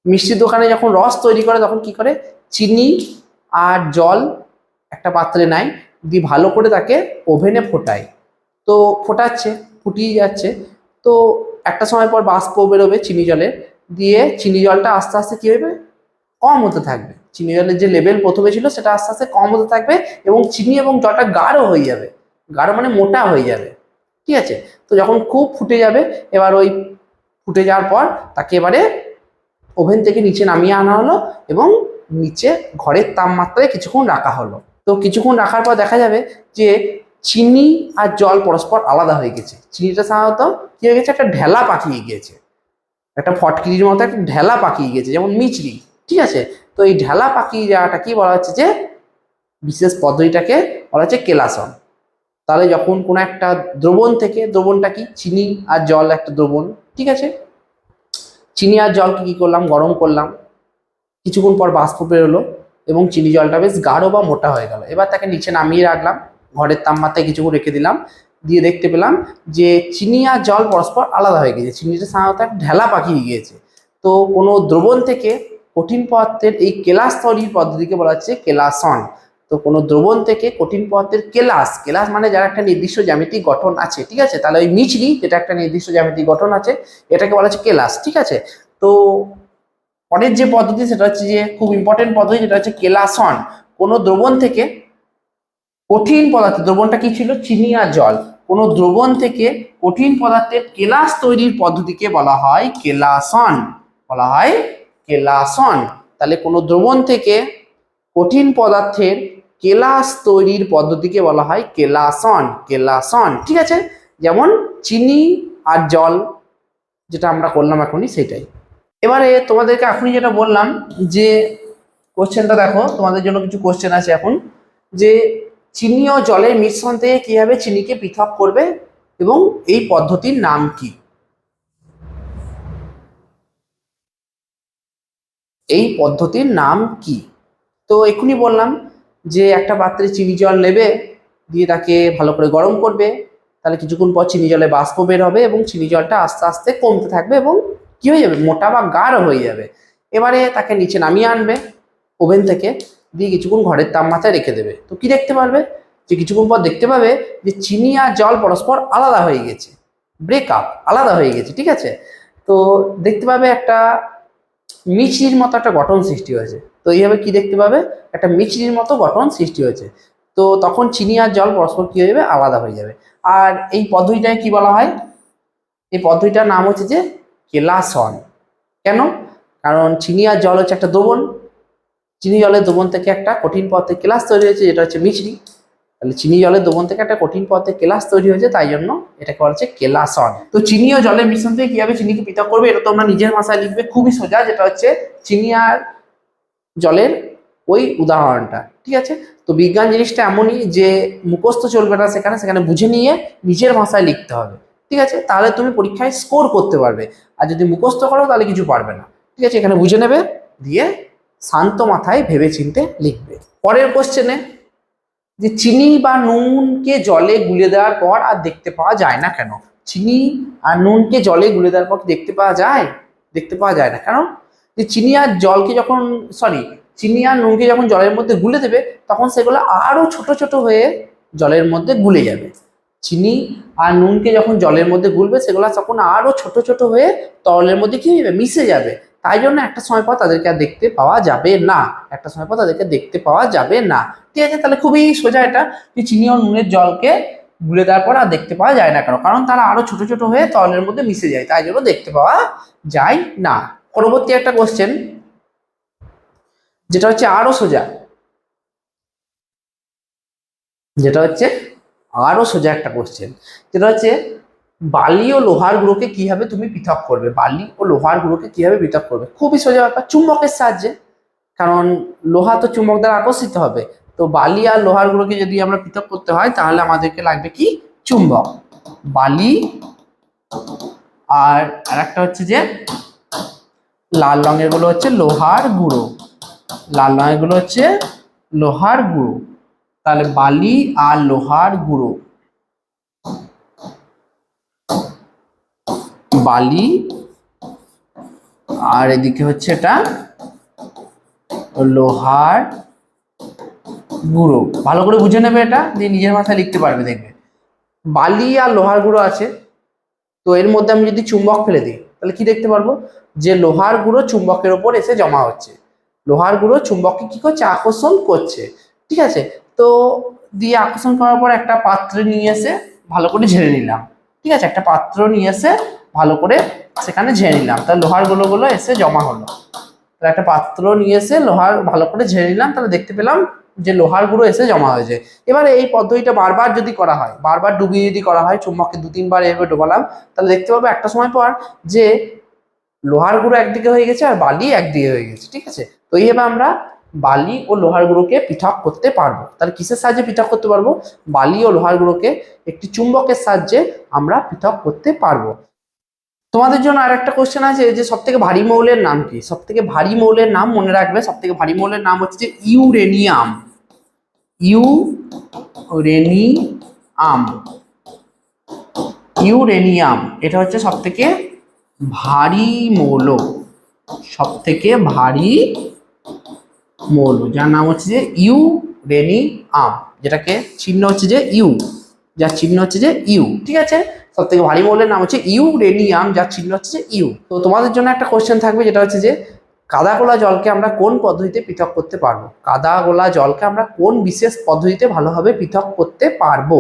মিষ্টির দোকানে যখন রস তৈরি করে তখন কি করে? চিনি আর জল একটা পাত্রে নেয়, দিয়ে ভালো করে তাকে ওভেনে ফোটায়। তো ফোটাচ্ছে, ফুটিয়ে যাচ্ছে, তো একটা সময় পর বাষ্প বেরোবে চিনি জলের, দিয়ে চিনি জলটা আস্তে আস্তে কী হবে, কম হতে থাকবে। চিনি জলের যে লেভেল প্রথমে ছিল সেটা আস্তে আস্তে কম হতে থাকবে, এবং চিনি এবং জলটা গাঢ় হয়ে যাবে। গাঢ় মানে মোটা হয়ে যাবে, ঠিক আছে। তো যখন খুব ফুটে যাবে, এবার ওই ফুটে যাওয়ার পর তাকে এবারে ওভেন থেকে নিচে নামিয়ে আনা হলো, এবং নিচে ঘরের তাপমাত্রায় কিছুক্ষণ রাখা হলো। তো কিছুক্ষণ রাখার পর দেখা যাবে যে চিনি আর জল পরস্পর আলাদা হয়ে গেছে। চিনিটা সাধারণত কি হয়ে গেছে, একটা ঢেলা পাকিয়ে গিয়েছে, একটা ফটকিরির মতো একটা ঢেলা পাকিয়ে গেছে, যেমন মিচড়ি, ঠিক আছে। তো এই ঢেলা পাকিয়ে যাওয়াটা কি বলা হচ্ছে, যে বিশেষ পদ্ধতিটাকে বলা হচ্ছে কেলাসন। তাহলে যখন কোনো একটা দ্রবণ থেকে, দ্রবণটা কি, চিনি আর জল একটা দ্রবণ, ঠিক আছে। চিনি আর জলকে কি করলাম, গরম করলাম, কিছুক্ষণ পর বাষ্প বেরোলো, এবং চিনি জলটা বেশ গাঢ় বা মোটা হয়ে গেল। এবার তাকে নিচে নামিয়ে রাখলাম, ঘরের তাপমাত্রায় কিছুক্ষণ রেখে দিলাম, দিয়ে দেখতে পেলাম যে চিনি আর জল পরস্পর আলাদা হয়ে গেছে, চিনিটা সাধারণত একটা ঢেলা পাকিয়ে গিয়েছে। তো কোনো দ্রবণ থেকে কঠিন পদার্থের এই কেলাস তৈরির পদ্ধতিকে বলা হচ্ছে কেলাসন। তো কোনো দ্রবণ থেকে কঠিন পদার্থের কেলাস, কেলাস মানে যার একটা নির্দিষ্ট জ্যামিতিক গঠন আছে, ঠিক আছে। তাহলে ওই মিচড়ি যেটা একটা নির্দিষ্ট জ্যামিতিক গঠন আছে, এটাকে বলা হচ্ছে কেলাস, ঠিক আছে। তো পরের যে পদ্ধতি সেটা হচ্ছে যে খুব ইম্পর্টেন্ট পদ্ধতি, যেটা হচ্ছে কেলাসন। কোনো দ্রবণ থেকে কঠিন পদার্থ, দ্রবণটা কি ছিল, চিনি আর জল, কোনো দ্রবণ থেকে কঠিন পদার্থের কেলাস তৈরির পদ্ধতিকে বলা হয় কেলাসন, বলা হয় কেলাসন। তাহলে কোনো দ্রবণ থেকে কঠিন পদার্থের কেলাস তৈরির পদ্ধতিকে বলা হয় কেলাসন, কেলাসন, ঠিক আছে। যেমন চিনি আর জল যেটা আমরা করলাম এখনই, সেটাই। এবারে তোমাদেরকে এখনই যেটা বললাম, যে কোশ্চেনটা দেখো, তোমাদের জন্য কিছু কোশ্চেন আছে এখন, যে চিনি ও জলের মিশ্রণ থেকে কিভাবে চিনিকে পৃথক করবে, এবং এই পদ্ধতির নাম কি। এই পদ্ধতির নাম কি? তো এক্ষুনি বললাম যে একটা পাত্রে চিনি জল নেবে, দিয়ে তাকে ভালো করে গরম করবে, তাহলে কিছুক্ষণ পর চিনি জলে বাষ্প বের হবে, এবং চিনি জলটা আস্তে আস্তে কমতে থাকবে, এবং কি হয়ে যাবে, মোটা বা গাঢ় হয়ে যাবে। এবারে তাকে নিচে নামিয়ে আনবে ওভেন থেকে, দিয়ে কিছুক্ষণ ঘরের তাপমাত্রায় রেখে দেবে। তো কি দেখতে পারবে, যে কিছুক্ষণ পর দেখতে পাবে যে চিনি আর জল পরস্পর আলাদা হয়ে গেছে, ব্রেকআপ, আলাদা হয়ে গেছে, ঠিক আছে। তো দেখতে পাবে একটা মিচড়ির মতো একটা গঠন সৃষ্টি হয়েছে। তো এইভাবে কি দেখতে পাবে, একটা মিচড়ির মতো গঠন সৃষ্টি হয়েছে। তো তখন চিনি আর জল পরস্পর কি হয়ে যাবে, আলাদা হয়ে যাবে। আর এই পদ্ধতিটাকে কি বলা হয়, এই পদ্ধতিটার নাম হচ্ছে যে কেলাসন। কেন? কারণ চিনি আর জল হচ্ছে একটা দ্রবণ, চিনি জলের দ্রবণ থেকে একটা কঠিন পদার্থের কেলাস তৈরি হয়েছে, যেটা হচ্ছে মিচড়ি। তাহলে চিনি জলের দ্রবণ থেকে একটা কঠিন পদার্থের কেলাস তৈরি হয়েছে, তাই জন্য এটাকে বলা হচ্ছে কেলাসন। তো চিনি ও জলের মিশ্রণ থেকে কিভাবে চিনিকে পৃথক করবে, এটা তোমরা নিজের ভাষায় লিখবে, খুবই সোজা, যেটা হচ্ছে চিনি আর জলের ওই উদাহরণটা, ঠিক আছে। তো বিজ্ঞান জিনিসটা এমনই যে মুখস্থ চলবে না, সেখানে সেখানে বুঝে নিয়ে নিজের ভাষায় লিখতে হবে, ঠিক আছে। তাহলে তুমি পরীক্ষায় স্কোর করতে পারবে। আর যদি মুখস্থ করো তাহলে কিছু পারবে না, ঠিক আছে। এখানে বুঝে নেবে, দিয়ে শান্ত মাথায় ভেবে চিনতে লিখবে। পরের কোশ্চেনে, যে চিনি বা নুনকে জলে গুলে দেওয়ার পর আর দেখতে পাওয়া যায় না কেন। চিনি আর নুনকে জলে গুলে দেওয়ার পর দেখতে পাওয়া যায়, দেখতে পাওয়া যায় না কারণ, যে চিনি আর জলকে যখন, সরি, চিনি আর নুনকে যখন জলের মধ্যে গুলে দেবে, তখন সেগুলো আরো ছোট ছোট হয়ে জলের মধ্যে গুলে যাবে। চিনি আর নুনকে যখন জলের মধ্যে গুলবে, সেগুলো তখন আরো ছোট ছোট হয়ে তরলের মধ্যে কি হয়ে যাবে, মিশে যাবে। তাই জন্য একটা সময় পর তাদেরকে আর দেখতে পাওয়া যাবে না, একটা সময় পর তাদেরকে দেখতে পাওয়া যাবে না, ঠিক আছে। তাহলে খুবই সোজা এটা, যে চিনি ও নুনের জলকে গুলে দেওয়ার পর আর দেখতে পাওয়া যায় না কেন, কারণ তারা আরো ছোট ছোট হয়ে তরলের মধ্যে মিশে যায়, তাই জন্য দেখতে পাওয়া যায় না। পরবর্তী একটা কোশ্চেন, যেটা হচ্ছে আরো সোজা, যেটা হচ্ছে আরো সোজা একটা কোশ্চেন, যেটা হচ্ছে বালি ও লোহার গুঁড়োকে কিভাবে তুমি পৃথক করবে, বালি ও লোহার গুঁড়োকে কিভাবে পৃথক করবে। খুবই সোজা ব্যাপার, চুম্বকের সাহায্যে, কারণ লোহা তো চুম্বক দ্বারা আকর্ষিত হবে। তো বালি আর লোহার গুঁড়োকে যদি আমরা পৃথক করতে হয়, তাহলে আমাদেরকে লাগবে কি, চুম্বক। বালি আর একটা হচ্ছে যে লাল রঙের গুলো হচ্ছে লোহার গুঁড়ো, লাল রঙের গুলো হচ্ছে লোহার গুঁড়ো। তাহলে বালি আর লোহার গুঁড়ো, বালি আর এদিকে হচ্ছে এটা লোহার গুঁড়ো। ভালো করে বুঝে নেবে, এটা দিয়ে নিজের মাথায় লিখতে পারবে। দেখবে বালি আর লোহার গুঁড়ো আছে, তো এর মধ্যে আমি যদি চুম্বক ফেলে দিই তাহলে কি দেখতে পারবো, যে লোহার গুঁড়ো চুম্বকের ওপর এসে জমা হচ্ছে, লোহার গুঁড়ো চুম্বককে কি করছে, আকর্ষণ করছে। ঠিক আছে, তো দিয়ে আকর্ষণ করার পর একটা পাত্রে নিয়ে এসে ভালো করে ঝেড়ে নিলাম। ঠিক আছে, একটা পাত্র নিয়ে এসে ভালো করে সেখানে ঝেড়ে নিলাম, তাহলে লোহার গুঁড়োগুলো এসে জমা হলো। তাহলে একটা পাত্র নিয়ে এসে লোহার ভালো করে ঝেড়ে নিলাম, তাহলে দেখতে পেলাম যে লোহার গুঁড়ো এসে জমা হয়েছে। এবারে এই পদ্ধতিটা বারবার যদি করা হয়, বারবার ডুবিয়ে যদি করা হয়, চুম্বককে 2-3 বার এভাবে ডোবালাম, তাহলে দেখতে পাবো একটা সময় পর যে লোহার গুঁড়ো একদিকে হয়ে গেছে আর বালি একদিকে হয়ে গেছে। ঠিক আছে, তো এইভাবে আমরা বালি ও লোহার গুঁড়োকে পৃথক করতে পারবো। তাহলে কিসের সাহায্যে পৃথক করতে পারবো, বালি ও লোহার গুঁড়োকে একটি চুম্বকের সাহায্যে আমরা পৃথক করতে পারবো। তোমাদের জন্য আর একটা কোশ্চেন আছে, যে সব থেকে ভারী মৌলের নাম কি? সব থেকে ভারী মৌলের নাম মনে রাখবে, সব থেকে ভারী মৌলের নাম হচ্ছে যে ইউরেনিয়াম। ইউরেনিয়াম, ইউরেনিয়াম এটা হচ্ছে সব থেকে ভারী মৌল, সব থেকে ভারী মৌল, যার নাম হচ্ছে যে ইউরেনিয়াম, যেটাকে চিহ্ন হচ্ছে যে ইউ, যার চিহ্ন হচ্ছে যে ইউ। ঠিক আছে, সব থেকে ভারী মৌলের নাম হচ্ছে ইউরেনিয়াম, যার চিহ্ন হচ্ছে যে ইউ। তো তোমাদের জন্য একটা কোশ্চেন থাকবে, যেটা হচ্ছে যে কাদা গোলা জলকে আমরা কোন পদ্ধতিতে পৃথক করতে পারবো? কাদা গোলা জলকে আমরা কোন বিশেষ পদ্ধতিতে ভালোভাবে পৃথক করতে পারবো?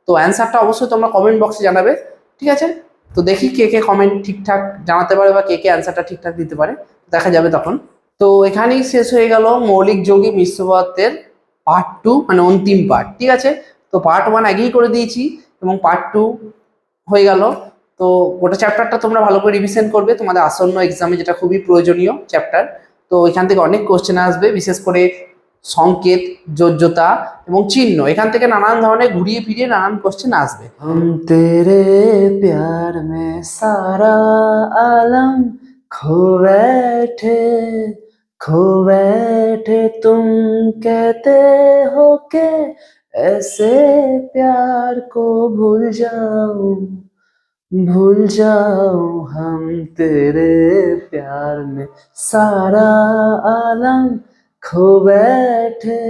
তো অ্যান্সারটা অবশ্যই তোমরা কমেন্ট বক্সে জানাবে। ঠিক আছে, তো দেখি কে কে কমেন্ট ঠিকঠাক জানাতে পারে বা কে কে অ্যান্সারটা ঠিকঠাক দিতে পারে, দেখা যাবে তখন। তো এখানেই শেষ হয়ে গেল মৌলিক যৌগিক মিশ্র পদার্থের পার্ট 2, মানে অন্তিম পার্ট। ঠিক আছে, তো পার্ট 1 আগেই করে দিয়েছি এবং পার্ট 2 হয়ে গেল। তো গোটা চ্যাপ্টারটা তোমরা ভালো করে রিভিশন করবে তোমাদের আসন্ন এক্সামে, যেটা খুবই প্রয়োজনীয় চ্যাপ্টার। তো এখান থেকে অনেক কোশ্চেন আসবে, বিশেষ করে সংকেত, যোজ্যতা এবং চিহ্ন, এখান থেকে নানান ধরনের ঘুরিয়ে ফিরিয়ে নানান কোশ্চেন আসবে। हम तेरे प्यार में सारा आलम खो बैठे तुम कहते हो के ऐसे प्यार को भूल जाऊं हम तेरे प्यार में सारा आलम खो बैठे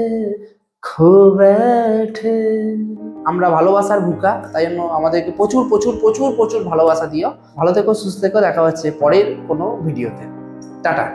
আমরা ভালোবাসার ভুকা, তাই জন্য আমাদেরকে প্রচুর প্রচুর প্রচুর প্রচুর ভালোবাসা দিও। ভালো থেকো, সুস্থ থেকো, দেখা হচ্ছে পরের কোনো ভিডিওতে। টাটা।